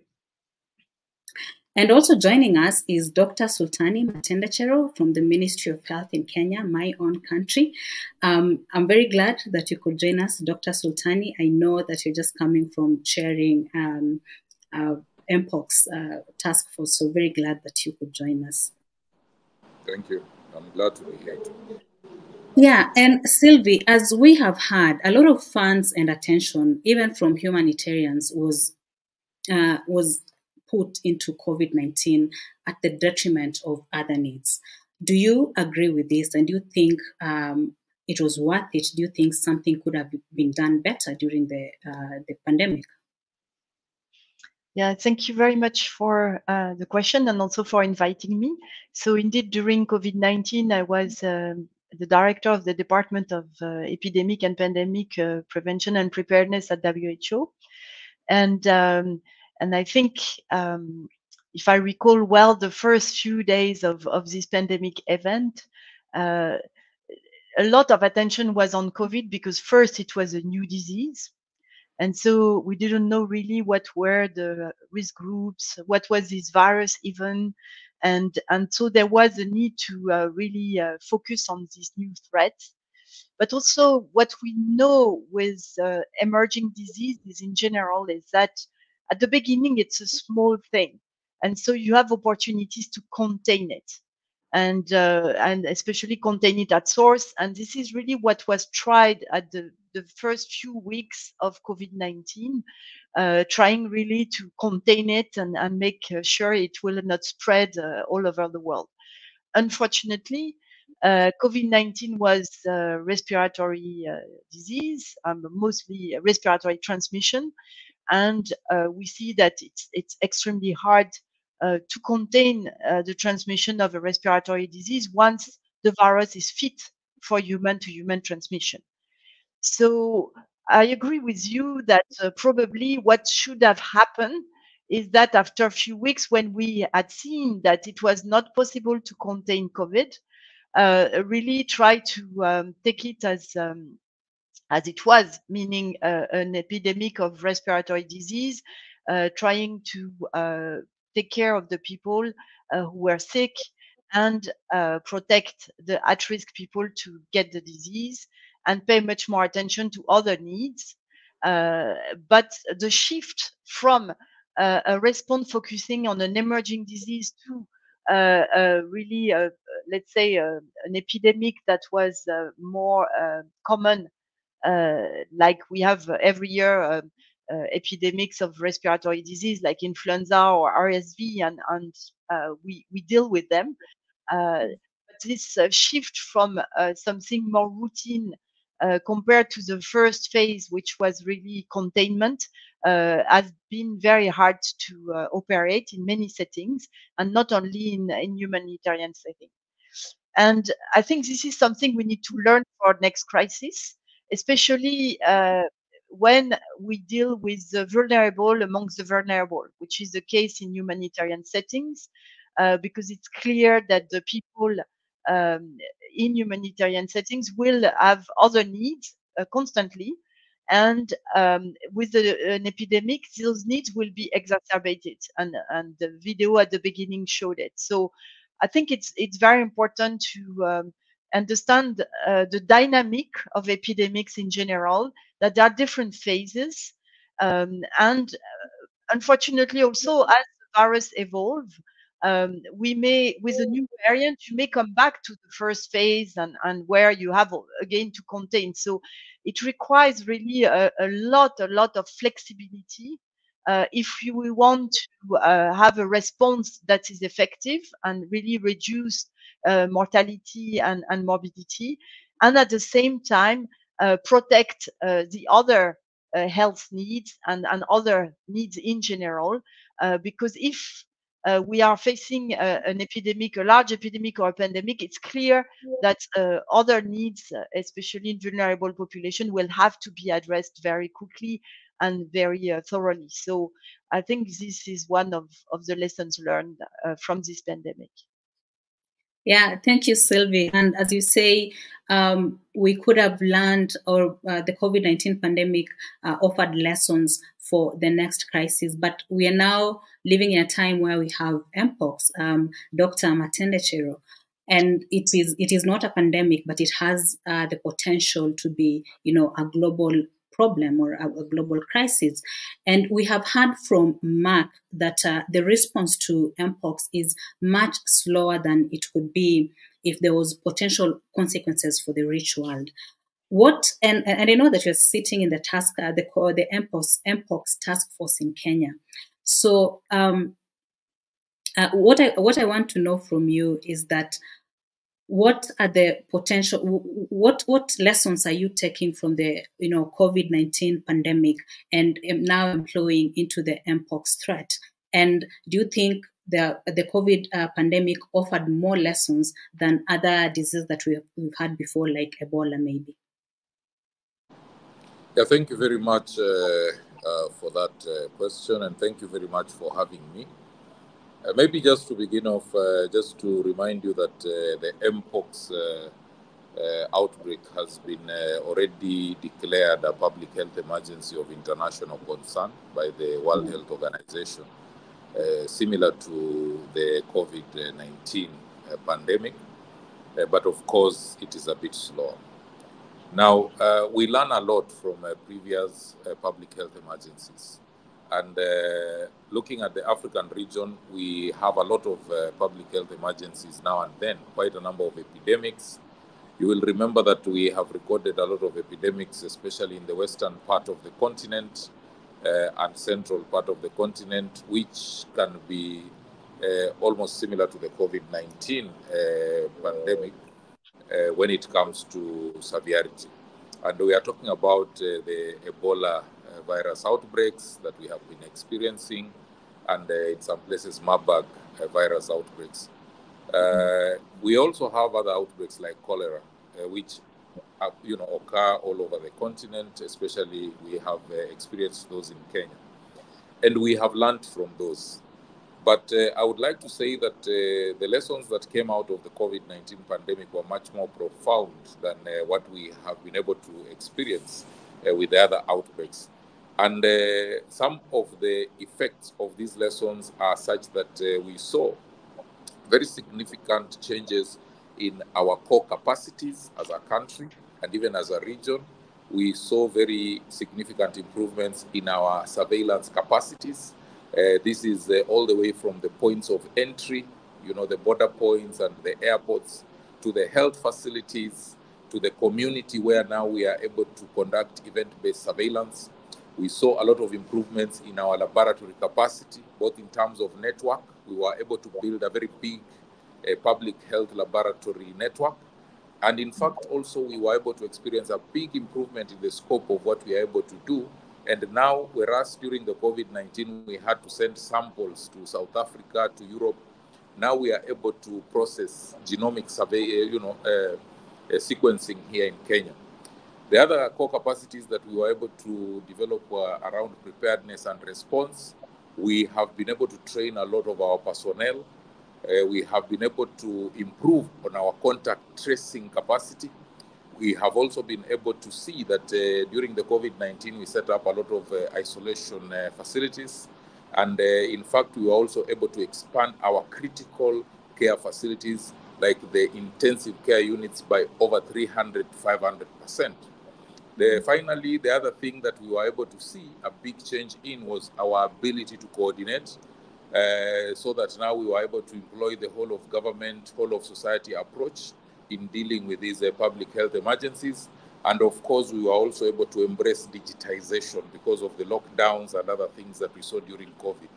And also joining us is Dr. Sultani Matendachero from the Ministry of Health in Kenya, my own country. I'm very glad that you could join us, Dr. Sultani. I know that you're just coming from chairing MPOX task force, so very glad that you could join us. Thank you. I'm glad to be here. Yeah, and Sylvie, as we have had, a lot of funds and attention, even from humanitarians, was put into COVID-19 at the detriment of other needs. Do you agree with this? And do you think it was worth it? Do you think something could have been done better during the pandemic? Yeah, thank you very much for the question and also for inviting me. So indeed, during COVID-19, I was the director of the Department of Epidemic and Pandemic Prevention and Preparedness at WHO. And I think, if I recall well, the first few days of this pandemic event, a lot of attention was on COVID because first it was a new disease. And so we didn't know really what were the risk groups, what was this virus even. And so there was a need to really focus on this new threat. But also what we know with emerging diseases in general is that at the beginning, it's a small thing. And so you have opportunities to contain it and especially contain it at source. And this is really what was tried at the first few weeks of COVID-19, trying really to contain it and make sure it will not spread all over the world. Unfortunately, COVID-19 was a respiratory disease, mostly respiratory transmission. And we see that it's extremely hard to contain the transmission of a respiratory disease once the virus is fit for human-to-human transmission. So I agree with you that probably what should have happened is that after a few weeks, when we had seen that it was not possible to contain COVID, really try to take it as it was, meaning an epidemic of respiratory disease, trying to take care of the people who were sick and protect the at-risk people to get the disease and pay much more attention to other needs. But the shift from a response focusing on an emerging disease to really let's say, an epidemic that was more common, like we have every year epidemics of respiratory disease like influenza or RSV, and we deal with them. But this shift from something more routine compared to the first phase, which was really containment, has been very hard to operate in many settings, and not only in humanitarian settings. And I think this is something we need to learn for next crisis, especially when we deal with the vulnerable amongst the vulnerable, which is the case in humanitarian settings, because it's clear that the people in humanitarian settings will have other needs constantly. And with an epidemic, those needs will be exacerbated. And the video at the beginning showed it. So I think it's very important to understand the dynamic of epidemics in general, that there are different phases. And unfortunately, also, as the virus evolve, we may, with a new variant, you may come back to the first phase and where you have again to contain. So it requires really a lot of flexibility if we want to have a response that is effective and really reduce mortality and morbidity, and at the same time protect the other health needs and other needs in general, because if we are facing an epidemic, a large epidemic or a pandemic, it's clear that other needs, especially in vulnerable population, will have to be addressed very quickly and very thoroughly. So I think this is one of the lessons learned from this pandemic. Yeah, thank you, Sylvie. And as you say, we could have learned, or the COVID-19 pandemic offered lessons for the next crisis. But we are now living in a time where we have mpox, Dr. Matendechero. And it is not a pandemic, but it has the potential to be, a global problem or a global crisis. And we have heard from Mark that the response to mpox is much slower than it could be if there was potential consequences for the rich world. And I know that you're sitting in the mpox task force in Kenya. So what I want to know from you is that what are the potential, what lessons are you taking from the COVID-19 pandemic and now employing into the mpox threat? And do you think the COVID pandemic offered more lessons than other diseases that we've had before, like Ebola maybe? Yeah, thank you very much for that question, and thank you very much for having me. Maybe just to begin off, just to remind you that the mpox outbreak has been already declared a public health emergency of international concern by the World Health Organization, similar to the COVID-19 pandemic, but of course it is a bit slower. Now, we learn a lot from previous public health emergencies. And looking at the African region, we have a lot of public health emergencies now and then, quite a number of epidemics. You will remember that we have recorded a lot of epidemics, especially in the western part of the continent and central part of the continent, which can be almost similar to the COVID-19 pandemic when it comes to severity. And we are talking about the Ebola virus outbreaks that we have been experiencing, and in some places Marburg virus outbreaks. We also have other outbreaks like cholera, which occur all over the continent. Especially we have experienced those in Kenya, and we have learned from those. But I would like to say that the lessons that came out of the COVID-19 pandemic were much more profound than what we have been able to experience with the other outbreaks. And some of the effects of these lessons are such that we saw very significant changes in our core capacities as a country and even as a region. We saw very significant improvements in our surveillance capacities. This is all the way from the points of entry, the border points and the airports, to the health facilities, to the community where now we are able to conduct event-based surveillance. We saw a lot of improvements in our laboratory capacity, both in terms of network. We were able to build a very big public health laboratory network. And in fact, also, we were able to experience a big improvement in the scope of what we are able to do. And now, whereas during the COVID-19, we had to send samples to South Africa, to Europe, now we are able to process genomic survey, sequencing here in Kenya. The other core capacities that we were able to develop were around preparedness and response. We have been able to train a lot of our personnel. We have been able to improve on our contact tracing capacity. We have also been able to see that during the COVID-19, we set up a lot of isolation facilities. And in fact, we were also able to expand our critical care facilities, like the intensive care units, by over 300-500%. Finally, the other thing that we were able to see a big change in was our ability to coordinate, so that now we were able to employ the whole of government, whole of society approach in dealing with these public health emergencies. And of course, we were also able to embrace digitization because of the lockdowns and other things that we saw during COVID.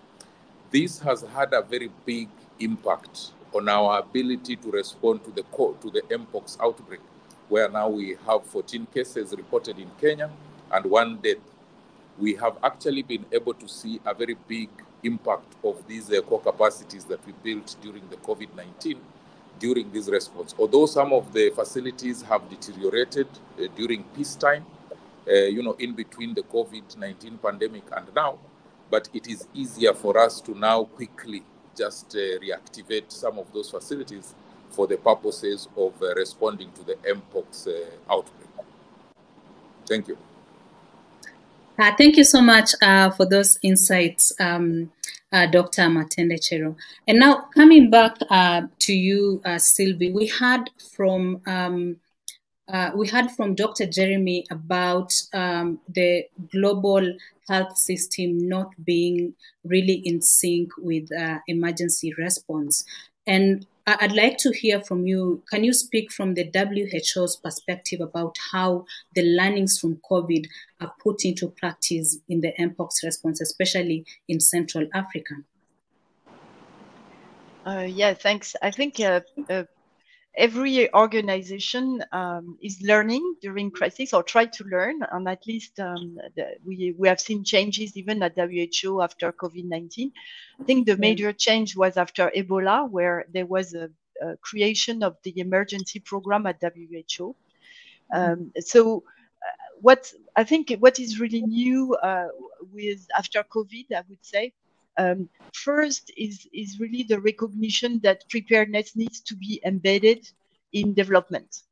This has had a very big impact on our ability to respond to the Mpox outbreak, where now we have 14 cases reported in Kenya and 1 death. We have actually been able to see a very big impact of these core capacities that we built during the COVID-19 during this response. Although some of the facilities have deteriorated during peacetime, in between the COVID-19 pandemic and now, but it is easier for us to now quickly just reactivate some of those facilities for the purposes of responding to the Mpox outbreak. Thank you. Thank you so much for those insights, Dr. Matende Chero. And now coming back to you, Sylvie, we heard from Dr. Jeremy about the global health system not being really in sync with emergency response. And I'd like to hear from you. Can you speak from the WHO's perspective about how the learnings from COVID are put into practice in the Mpox response, especially in Central Africa? Yeah, thanks. I think every organization is learning during crisis, or try to learn, and at least we have seen changes even at WHO after COVID-19. I think the major change was after Ebola, where there was a creation of the emergency program at WHO. So what is really new with after COVID, I would say, first is really the recognition that preparedness needs to be embedded in development,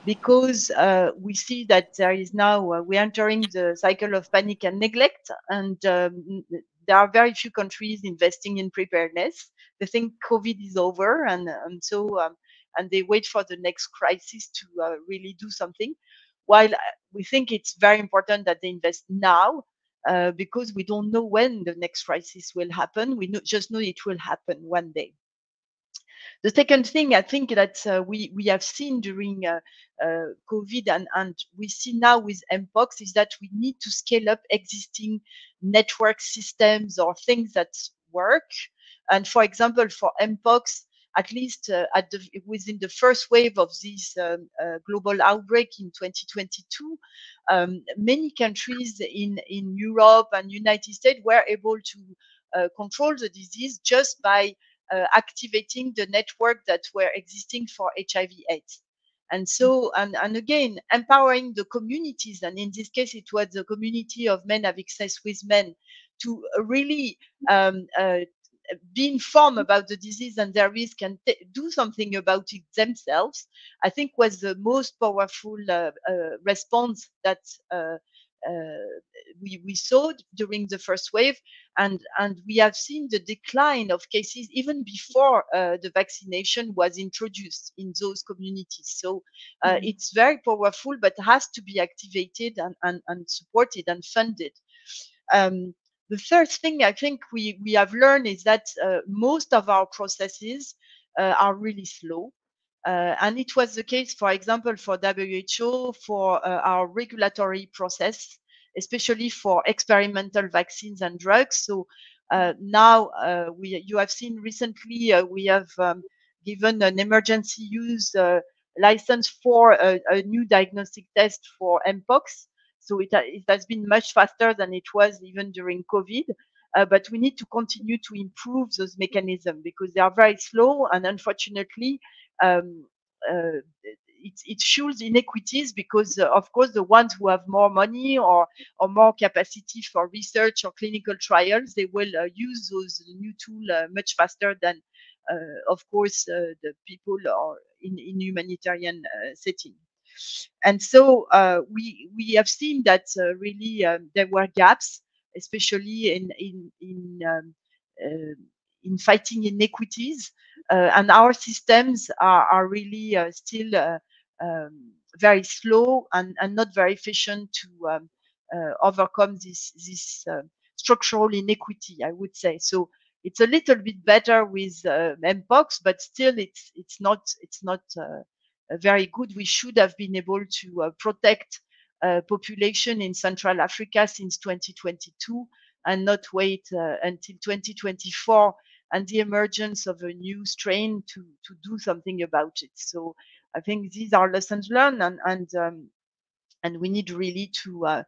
because we see that there is now we're entering the cycle of panic and neglect, and there are very few countries investing in preparedness. They think COVID is over, and they wait for the next crisis to really do something. While we think it's very important that they invest now, because we don't know when the next crisis will happen. We just know it will happen one day. The second thing I think that we have seen during COVID and we see now with Mpox is that we need to scale up existing network systems or things that work. And for example, for Mpox, at least within the first wave of this global outbreak in 2022, many countries in Europe and United States were able to control the disease just by activating the network that were existing for HIV/AIDS. And so, and again, empowering the communities, and in this case, it was the community of men having sex with men, to really be informed about the disease and their risk and do something about it themselves, I think was the most powerful response that we saw during the first wave. And we have seen the decline of cases even before the vaccination was introduced in those communities. So it's very powerful, but has to be activated and supported and funded. The third thing I think we have learned is that most of our processes are really slow. And it was the case, for example, for WHO, for our regulatory process, especially for experimental vaccines and drugs. So now you have seen recently we have given an emergency use license for a new diagnostic test for Mpox. So it has been much faster than it was even during COVID. But we need to continue to improve those mechanisms because they are very slow, and unfortunately, it fuels inequities because, of course, the ones who have more money or more capacity for research or clinical trials, they will use those new tools much faster than, of course, the people are in humanitarian setting. And so we have seen that really there were gaps, especially in fighting inequities, and our systems are really still very slow and not very efficient to overcome this structural inequity, I would say. So it's a little bit better with Mpox, but still it's not very good. We should have been able to protect population in Central Africa since 2022 and not wait until 2024 and the emergence of a new strain to do something about it. So I think these are lessons learned, and we need really to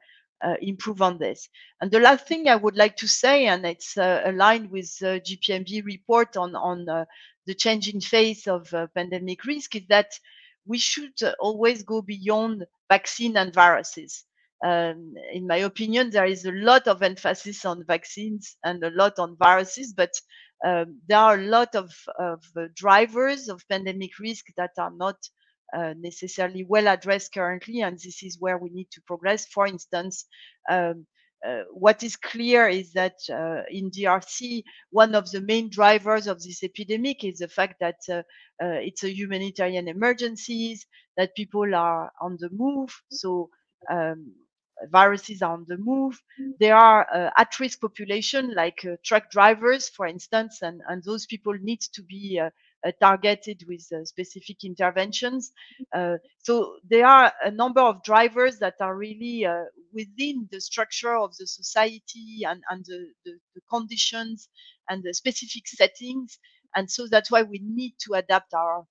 improve on this. And the last thing I would like to say, and it's aligned with the GPMB report on the changing face of pandemic risk, is that we should always go beyond vaccine and viruses. In my opinion, there is a lot of emphasis on vaccines and a lot on viruses, but there are a lot of drivers of pandemic risk that are not necessarily well addressed currently, and this is where we need to progress. For instance, what is clear is that in DRC, one of the main drivers of this epidemic is the fact that it's a humanitarian emergency, that people are on the move. So viruses are on the move. There are at-risk population like truck drivers, for instance, and those people need to be targeted with specific interventions. So there are a number of drivers that are really within the structure of the society and the conditions and the specific settings. And so that's why we need to adapt our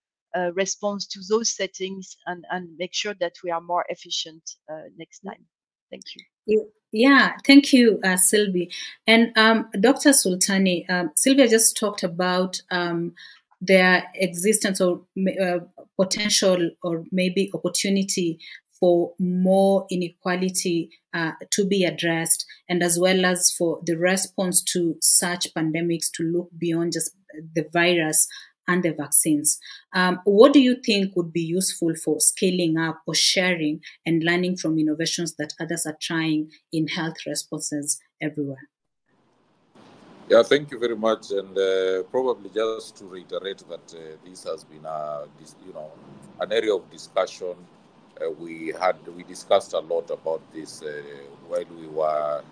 response to those settings and make sure that we are more efficient next time. Thank you. Yeah, thank you, Sylvie. And Dr. Sultani, Sylvia just talked about their existence or potential or maybe opportunity for more inequality to be addressed, and as well as for the response to such pandemics to look beyond just the virus and the vaccines. What do you think would be useful for scaling up or sharing and learning from innovations that others are trying in health responses everywhere? Yeah, thank you very much. And probably just to reiterate that this has been an area of discussion. We discussed a lot about this while we were,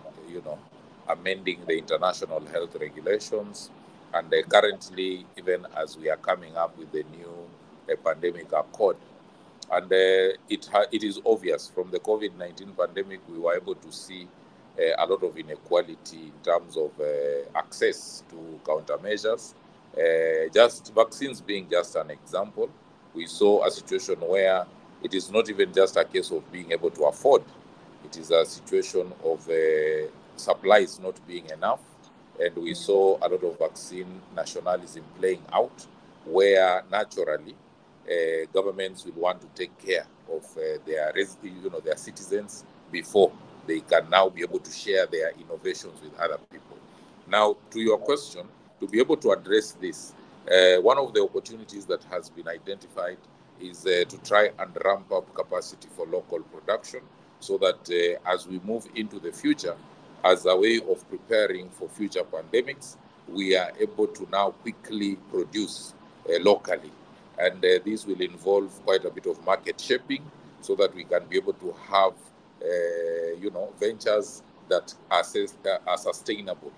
amending the international health regulations. And currently, even as we are coming up with the new pandemic accord, and it is obvious from the COVID-19 pandemic, we were able to see a lot of inequality in terms of access to countermeasures. Just vaccines being just an example, we saw a situation where it is not even just a case of being able to afford. It is a situation of supplies not being enough. And we saw a lot of vaccine nationalism playing out, where naturally governments will want to take care of their citizens before they can now be able to share their innovations with other people. Now, to your question, to be able to address this, one of the opportunities that has been identified is to try and ramp up capacity for local production so that as we move into the future, as a way of preparing for future pandemics, we are able to now quickly produce locally. And this will involve quite a bit of market shaping so that we can be able to have ventures that are sustainable.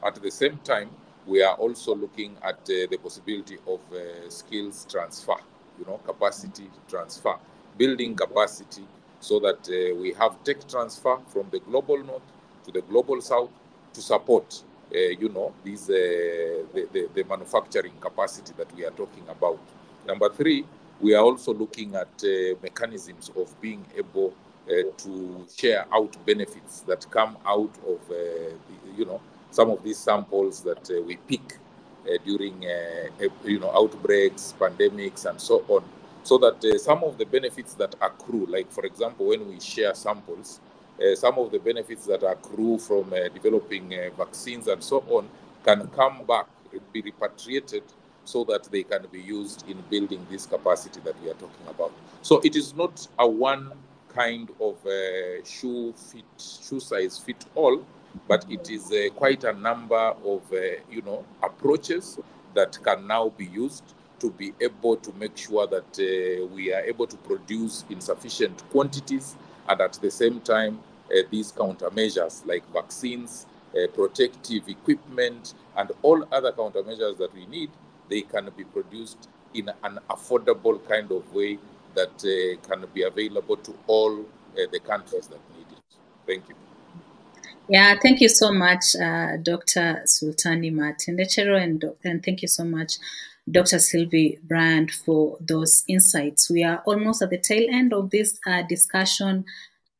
At the same time, we are also looking at the possibility of skills transfer, capacity transfer, building capacity so that we have tech transfer from the global north to the global south to support, these the manufacturing capacity that we are talking about. Number three, we are also looking at mechanisms of being able to share out benefits that come out of, some of these samples that we pick during, outbreaks, pandemics, and so on, so that some of the benefits that accrue, like, for example, when we share samples, some of the benefits that accrue from developing vaccines and so on can come back, be repatriated, so that they can be used in building this capacity that we are talking about. So it is not a one kind of shoe size fit all, but it is quite a number of approaches that can now be used to be able to make sure that we are able to produce in sufficient quantities, and at the same time these countermeasures like vaccines, protective equipment, and all other countermeasures that we need, they can be produced in an affordable kind of way that can be available to all the countries that need it. Thank you. Yeah, thank you so much, Dr. Sultani Matendechero, and thank you so much, Dr. Sylvie Brand, for those insights. We are almost at the tail end of this discussion.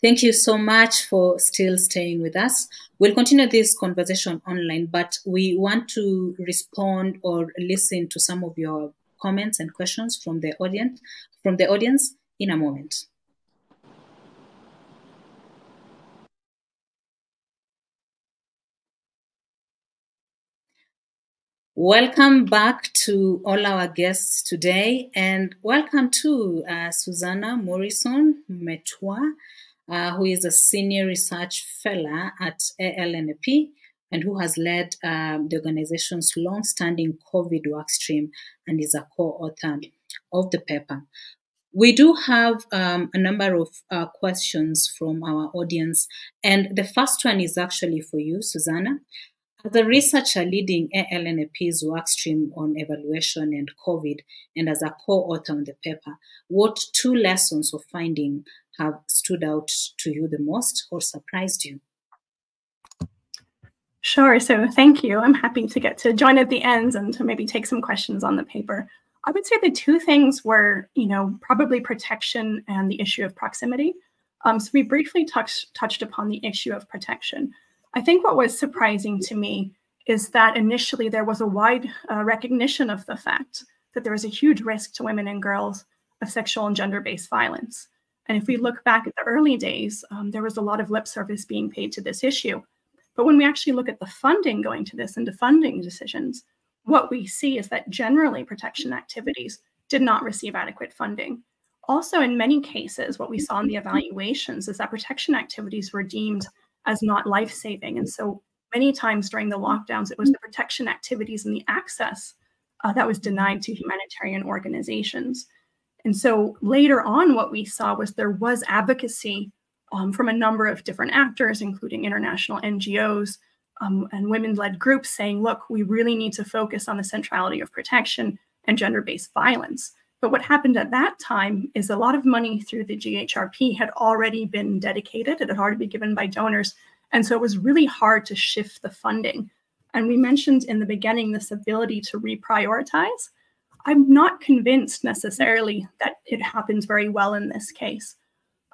Thank you so much for still staying with us. We'll continue this conversation online, but we want to respond or listen to some of your comments and questions from the audience in a moment. Welcome back to all our guests today, and welcome to Susanna Morrison Metwa, who is a senior research fellow at ALNAP and who has led the organization's long-standing COVID workstream and is a co-author of the paper. We do have a number of questions from our audience, and the first one is actually for you, Susanna. As a researcher leading ALNAP's workstream on evaluation and COVID, and as a co-author on the paper, what two lessons or findings have stood out to you the most or surprised you? Sure. So thank you. I'm happy to get to join at the end and to maybe take some questions on the paper. I would say the two things were, probably protection and the issue of proximity. So we briefly touched upon the issue of protection. I think what was surprising to me is that initially there was a wide recognition of the fact that there was a huge risk to women and girls of sexual and gender-based violence. And if we look back at the early days, there was a lot of lip service being paid to this issue. But when we actually look at the funding going to this and the funding decisions, what we see is that generally protection activities did not receive adequate funding. Also, in many cases, what we saw in the evaluations is that protection activities were deemed as not life-saving. And so many times during the lockdowns, it was the protection activities and the access that was denied to humanitarian organizations. And so later on, what we saw was there was advocacy from a number of different actors, including international NGOs and women-led groups saying, look, we really need to focus on the centrality of protection and gender-based violence. But what happened at that time is a lot of money through the GHRP had already been dedicated. It had already been given by donors. And so it was really hard to shift the funding. And we mentioned in the beginning this ability to reprioritize. I'm not convinced necessarily that it happens very well in this case.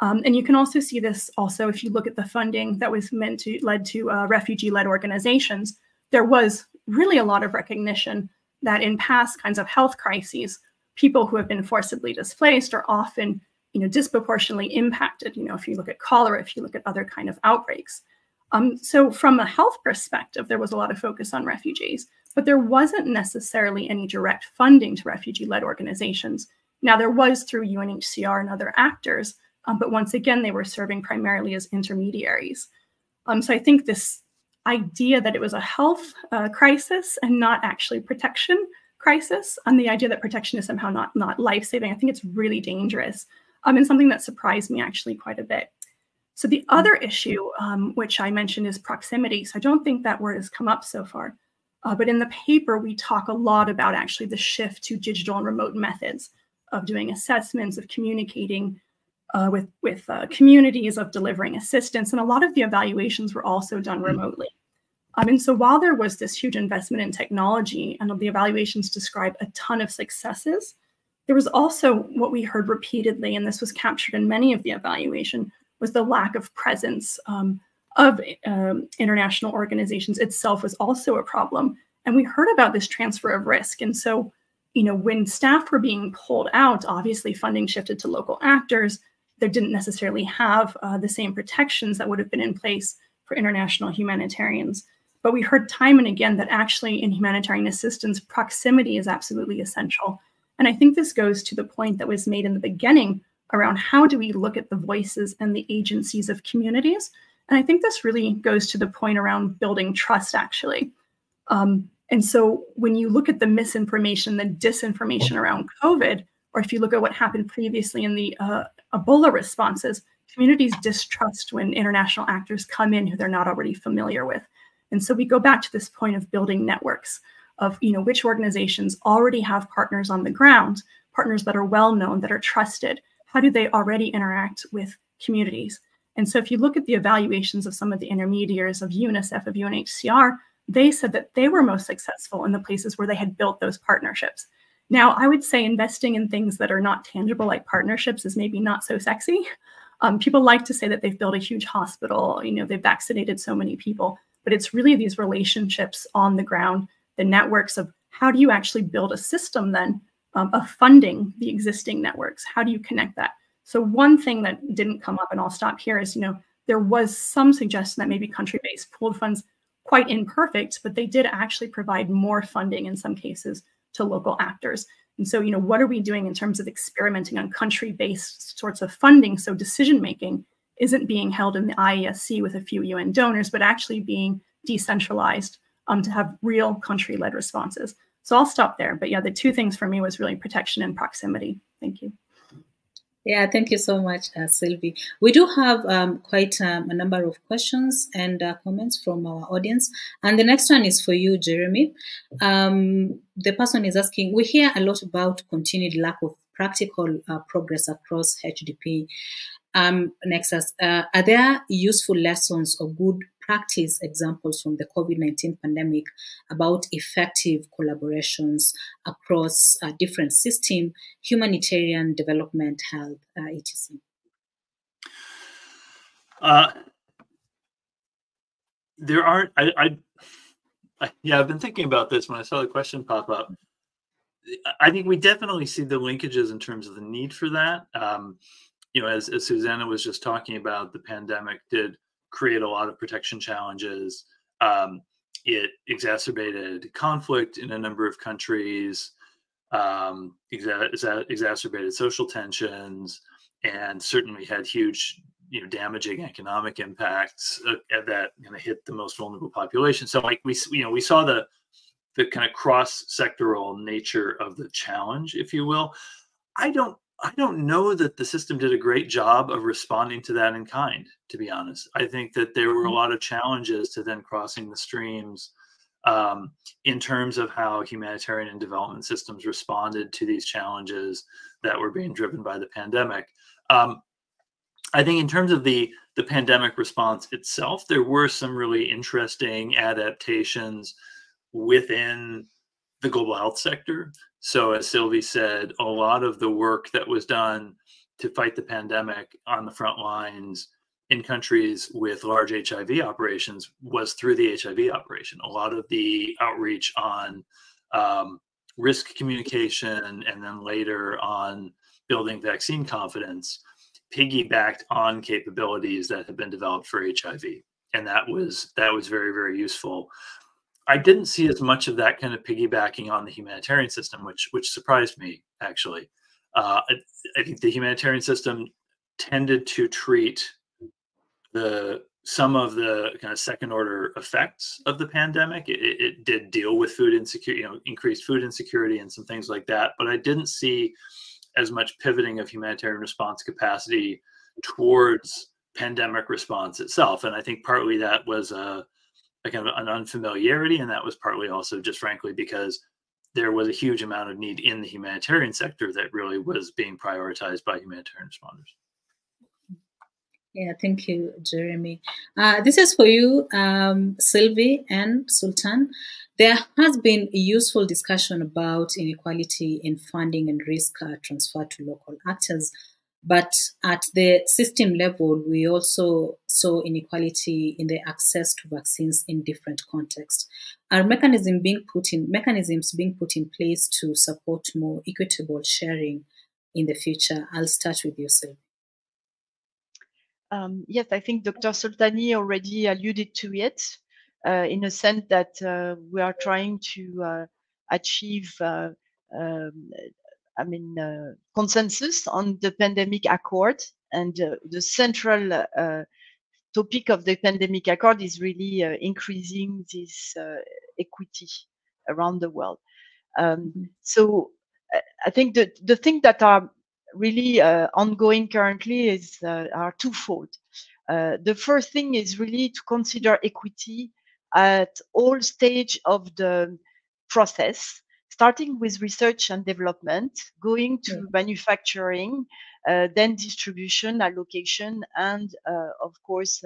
And you can also see this also if you look at the funding that was led to refugee-led organizations. There was really a lot of recognition that in past kinds of health crises, people who have been forcibly displaced are often, disproportionately impacted. If you look at cholera, if you look at other kind of outbreaks. So from a health perspective, there was a lot of focus on refugees, but there wasn't necessarily any direct funding to refugee-led organizations. Now, there was through UNHCR and other actors, but once again, they were serving primarily as intermediaries. So I think this idea that it was a health crisis and not actually protection crisis, and the idea that protection is somehow not life-saving, I think it's really dangerous, and something that surprised me actually quite a bit. So the other issue, which I mentioned, is proximity. So I don't think that word has come up so far. But in the paper, we talk a lot about actually the shift to digital and remote methods of doing assessments, of communicating with communities, of delivering assistance. And a lot of the evaluations were also done remotely. And so while there was this huge investment in technology and the evaluations describe a ton of successes, there was also what we heard repeatedly, and this was captured in many of the evaluation, was the lack of presence of international organizations itself was also a problem. And we heard about this transfer of risk. And so, when staff were being pulled out, obviously funding shifted to local actors. They didn't necessarily have the same protections that would have been in place for international humanitarians. But we heard time and again that actually in humanitarian assistance, proximity is absolutely essential. And I think this goes to the point that was made in the beginning around how do we look at the voices and the agencies of communities. And I think this really goes to the point around building trust, actually. And so when you look at the misinformation, the disinformation around COVID, or if you look at what happened previously in the Ebola responses, communities distrust when international actors come in who they're not already familiar with. And so we go back to this point of building networks of which organizations already have partners on the ground, partners that are well known, that are trusted. How do they already interact with communities? And so if you look at the evaluations of some of the intermediaries of UNICEF, of UNHCR, they said that they were most successful in the places where they had built those partnerships. Now, I would say investing in things that are not tangible, like partnerships, is maybe not so sexy. People like to say that they've built a huge hospital, they've vaccinated so many people, but it's really these relationships on the ground, the networks of how do you actually build a system then of funding the existing networks? How do you connect that? So one thing that didn't come up, and I'll stop here, is, there was some suggestion that maybe country-based pooled funds, quite imperfect, but they did actually provide more funding in some cases to local actors. And so, what are we doing in terms of experimenting on country-based sorts of funding? So decision-making isn't being held in the IESC with a few UN donors, but actually being decentralized to have real country-led responses. So I'll stop there. But yeah, the two things for me was really protection and proximity. Thank you. Yeah, thank you so much, Sylvie. We do have quite a number of questions and comments from our audience. And the next one is for you, Jeremy. The person is asking, we hear a lot about continued lack of practical progress across HDP nexus. Are there useful lessons or good practice examples from the COVID-19 pandemic about effective collaborations across different systems, humanitarian, development, health, etc.? There aren't. Yeah, I've been thinking about this when I saw the question pop up. I think we definitely see the linkages in terms of the need for that. As Susanna was just talking about, the pandemic did create a lot of protection challenges. It exacerbated conflict in a number of countries, exacerbated social tensions, and certainly had huge, damaging economic impacts that hit the most vulnerable population. So, we saw the kind of cross-sectoral nature of the challenge, if you will. I don't know that the system did a great job of responding to that in kind, to be honest. I think that there were a lot of challenges to then crossing the streams in terms of how humanitarian and development systems responded to these challenges that were being driven by the pandemic. I think in terms of the pandemic response itself, there were some really interesting adaptations within the global health sector. So as Sylvie said, a lot of the work that was done to fight the pandemic on the front lines in countries with large HIV operations was through the HIV operation. A lot of the outreach on risk communication and then later on building vaccine confidence piggybacked on capabilities that had been developed for HIV. And that was very, very useful. I didn't see as much of that kind of piggybacking on the humanitarian system, which surprised me, actually. I think the humanitarian system tended to treat some of the kind of second order effects of the pandemic. It did deal with food insecurity, increased food insecurity and some things like that. But I didn't see as much pivoting of humanitarian response capacity towards pandemic response itself. And I think partly that was a kind of an unfamiliarity, and that was partly also just frankly because there was a huge amount of need in the humanitarian sector that really was being prioritized by humanitarian responders. Yeah, thank you, Jeremy. This is for you, Sylvie and Sultan. There has been a useful discussion about inequality in funding and risk transfer to local actors. But at the system level, we also saw inequality in the access to vaccines in different contexts. Are mechanisms being put in place to support more equitable sharing in the future? I'll start with you, Sylvie. Yes, I think Dr. Soltani already alluded to it in a sense that we are trying to achieve consensus on the pandemic accord, and the central topic of the pandemic accord is really increasing this equity around the world. So I think that the things that are really ongoing currently are twofold. The first thing is really to consider equity at all stages of the process, starting with research and development, going to manufacturing, then distribution, allocation, and of course,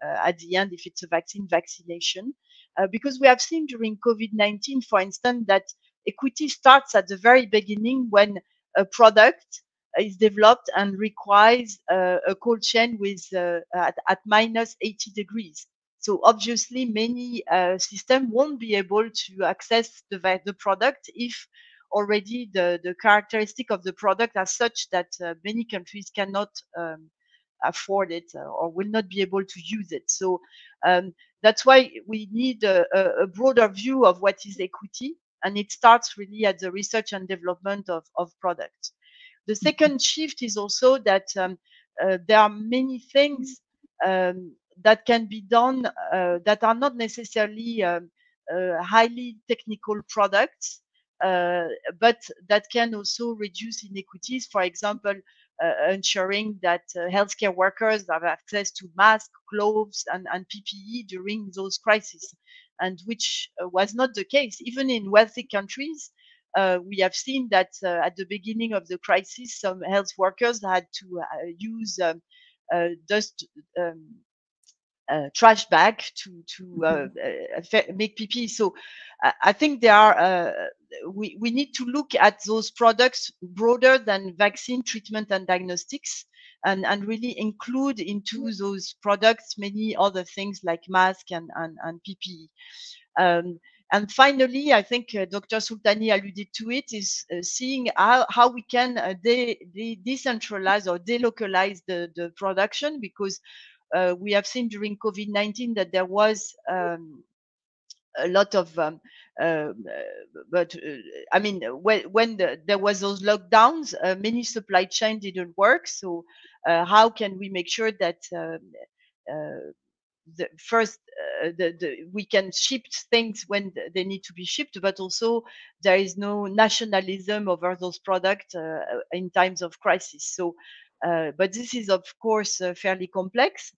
at the end, if it's a vaccine, vaccination. Because we have seen during COVID-19, for instance, that equity starts at the very beginning when a product is developed and requires a cold chain with at minus 80 degrees. So obviously, many systems won't be able to access the product if already the characteristic of the product are such that many countries cannot afford it or will not be able to use it. So that's why we need a broader view of what is equity, and it starts really at the research and development of products. The second shift is also that there are many things that can be done that are not necessarily highly technical products, but that can also reduce inequities. For example, ensuring that healthcare workers have access to masks, gloves, and PPE during those crises, and which was not the case. Even in wealthy countries, we have seen that at the beginning of the crisis, some health workers had to use trash bag to make PPE. So I think there are we need to look at those products broader than vaccine, treatment, and diagnostics, and really include into those products many other things like mask and PPE. And finally, I think Dr. Sultani alluded to it, is seeing how we can decentralize or delocalize the production, because we have seen during COVID-19 that there was a lot of, I mean, when there was those lockdowns, many supply chain didn't work. So how can we make sure that we can ship things when they need to be shipped, but also there is no nationalism over those products in times of crisis. So, but this is of course fairly complex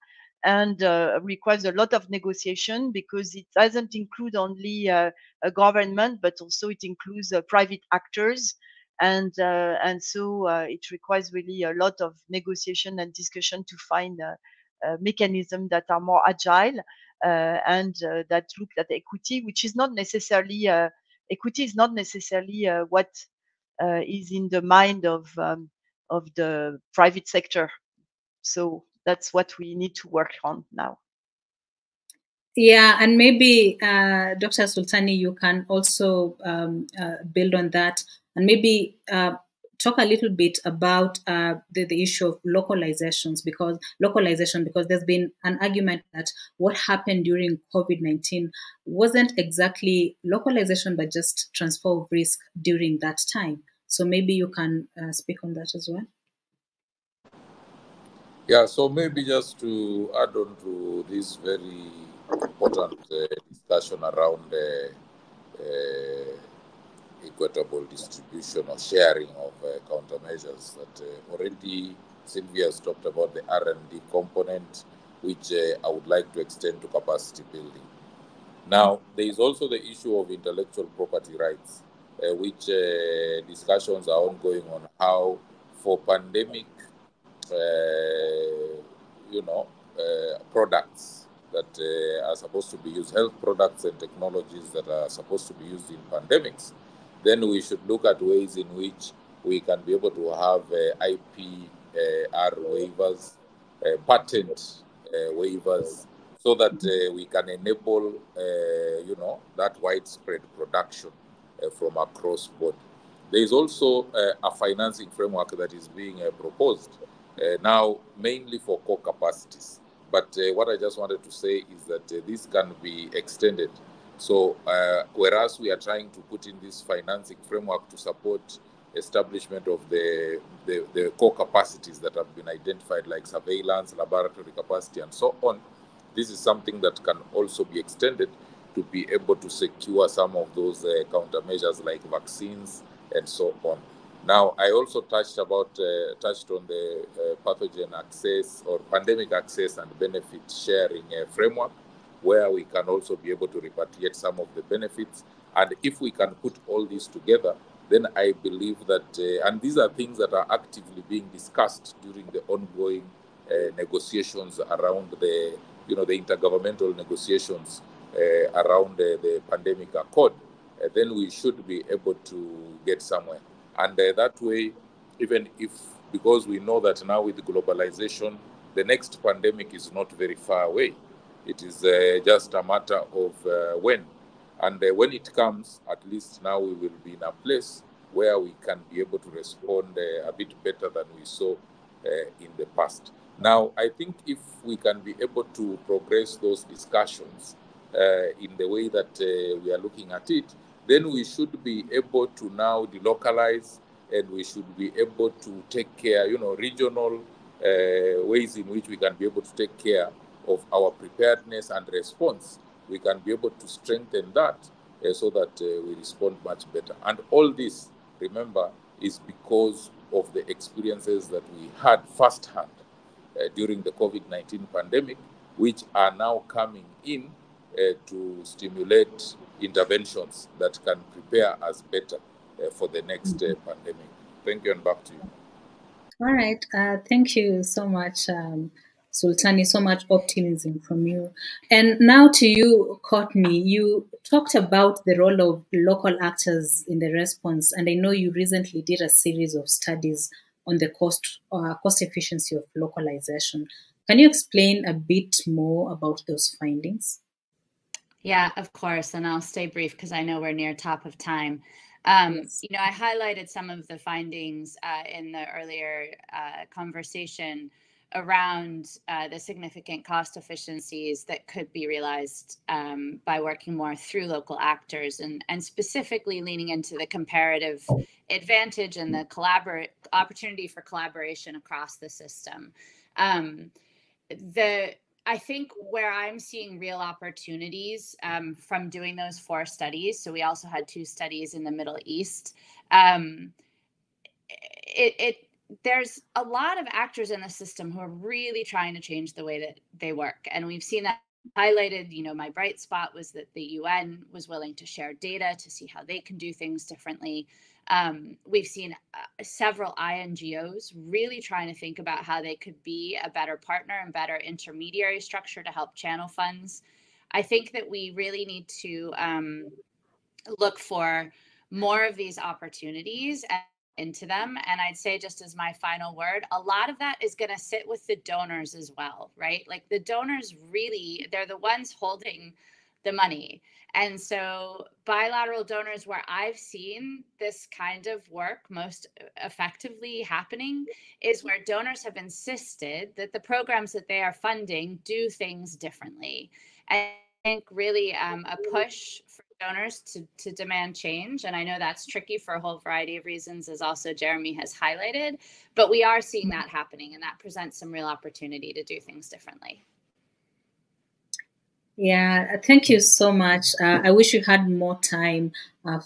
and requires a lot of negotiation, because it doesn't include only a government, but also it includes private actors. And so it requires really a lot of negotiation and discussion to find mechanisms that are more agile and that look at equity, which is not necessarily equity is not necessarily what is in the mind of the private sector. So that's what we need to work on now. Yeah, and maybe Dr. Sultani, you can also build on that, and maybe talk a little bit about the issue of localization, because there's been an argument that what happened during COVID-19 wasn't exactly localization, but just transfer of risk during that time. So maybe you can speak on that as well. Yeah, so maybe just to add on to this very important discussion around equitable distribution or sharing of countermeasures, that already Sylvia has talked about the R&D component, which I would like to extend to capacity building. Now, there is also the issue of intellectual property rights, which discussions are ongoing on how, for pandemic, products that are supposed to be used, health products and technologies that are supposed to be used in pandemics, then we should look at ways in which we can be able to have IPR waivers, patent waivers, so that we can enable, that widespread production from across board. There is also a financing framework that is being proposed now, mainly for core capacities. But what I just wanted to say is that this can be extended. So whereas we are trying to put in this financing framework to support establishment of the core capacities that have been identified, like surveillance, laboratory capacity, and so on, this is something that can also be extended to be able to secure some of those countermeasures like vaccines and so on. Now, I also touched on the pathogen access or pandemic access and benefit sharing framework, where we can also be able to repatriate some of the benefits. And if we can put all these together, then I believe that, and these are things that are actively being discussed during the ongoing negotiations around the intergovernmental negotiations around the pandemic accord, then we should be able to get somewhere. And that way, even if, because we know that now with globalization, the next pandemic is not very far away. It is just a matter of when. And when it comes, at least now we will be in a place where we can be able to respond a bit better than we saw in the past. Now, I think if we can be able to progress those discussions in the way that we are looking at it, then we should be able to now delocalize, and we should be able to take care, regional ways in which we can be able to take care of our preparedness and response. We can be able to strengthen that so that we respond much better. And all this, remember, is because of the experiences that we had firsthand during the COVID-19 pandemic, which are now coming in to stimulate interventions that can prepare us better for the next pandemic. Thank you, and back to you. All right. Thank you so much, Sultani. So much optimism from you. And now to you, Courtney. You talked about the role of local actors in the response, and I know you recently did a series of studies on the cost efficiency of localization. Can you explain a bit more about those findings? Yeah, of course, and I'll stay brief because I know we're near top of time. Yes. I highlighted some of the findings in the earlier conversation around the significant cost efficiencies that could be realized by working more through local actors, and specifically leaning into the comparative advantage and the opportunity for collaboration across the system. I think where I'm seeing real opportunities from doing those 4 studies, so we also had 2 studies in the Middle East, there's a lot of actors in the system who are really trying to change the way that they work. And we've seen that highlighted. My bright spot was that the UN was willing to share data to see how they can do things differently. We've seen several INGOs really trying to think about how they could be a better partner and better intermediary structure to help channel funds. I think that we really need to look for more of these opportunities and into them. And I'd say, just as my final word, a lot of that is going to sit with the donors as well, right? Like the donors really, they're the ones holding the money. And so bilateral donors, where I've seen this kind of work most effectively happening, is where donors have insisted that the programs that they are funding do things differently. And I think really a push for donors to demand change. And I know that's tricky for a whole variety of reasons, as also Jeremy has highlighted, but we are seeing that happening, and that presents some real opportunity to do things differently. Yeah, thank you so much. I wish we had more time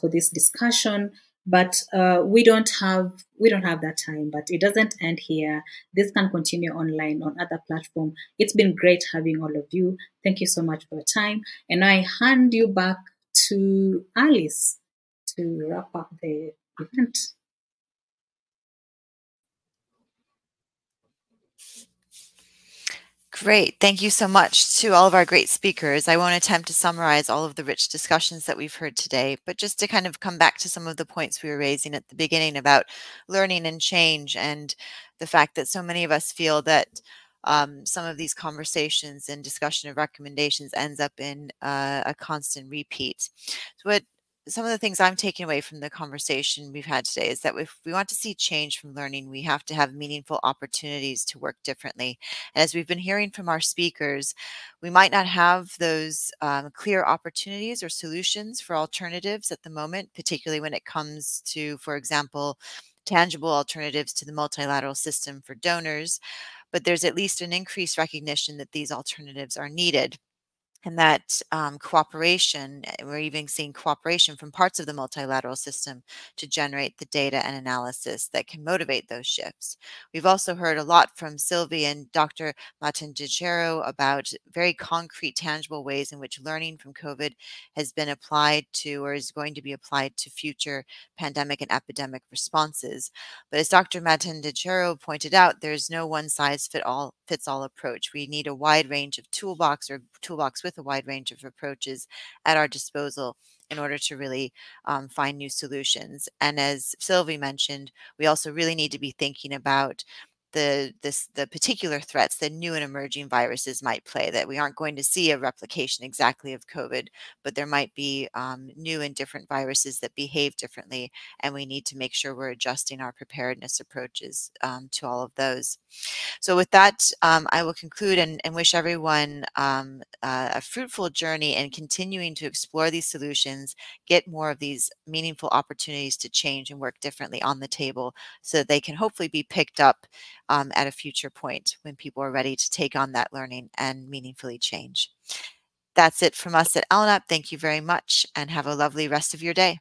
for this discussion, But we don't have that time. But it doesn't end here. This can continue online on other platforms. It's been great having all of you. Thank you so much for your time. And I hand you back to Alice to wrap up the event. Great. Thank you so much to all of our great speakers. I won't attempt to summarize all of the rich discussions that we've heard today, but just to kind of come back to some of the points we were raising at the beginning about learning and change, and the fact that so many of us feel that some of these conversations and discussion of recommendations ends up in a constant repeat. So some of the things I'm taking away from the conversation we've had today is that if we want to see change from learning, we have to have meaningful opportunities to work differently. And as we've been hearing from our speakers, we might not have those clear opportunities or solutions for alternatives at the moment, particularly when it comes to, for example, tangible alternatives to the multilateral system for donors. But there's at least an increased recognition that these alternatives are needed, and that cooperation, we're even seeing cooperation from parts of the multilateral system to generate the data and analysis that can motivate those shifts. We've also heard a lot from Sylvie and Dr. Matendicero about very concrete, tangible ways in which learning from COVID has been applied to, or is going to be applied to, future pandemic and epidemic responses. But as Dr. Matendicero pointed out, there's no one-size-fits-all approach. We need a wide range of toolbox with a wide range of approaches at our disposal in order to really find new solutions. And as Sylvie mentioned, we also really need to be thinking about the particular threats that new and emerging viruses might play, that we aren't going to see a replication exactly of COVID, but there might be new and different viruses that behave differently, and we need to make sure we're adjusting our preparedness approaches to all of those. So with that, I will conclude and wish everyone a fruitful journey in continuing to explore these solutions, get more of these meaningful opportunities to change and work differently on the table, so that they can hopefully be picked up at a future point when people are ready to take on that learning and meaningfully change. That's it from us at ALNAP. Thank you very much, and have a lovely rest of your day.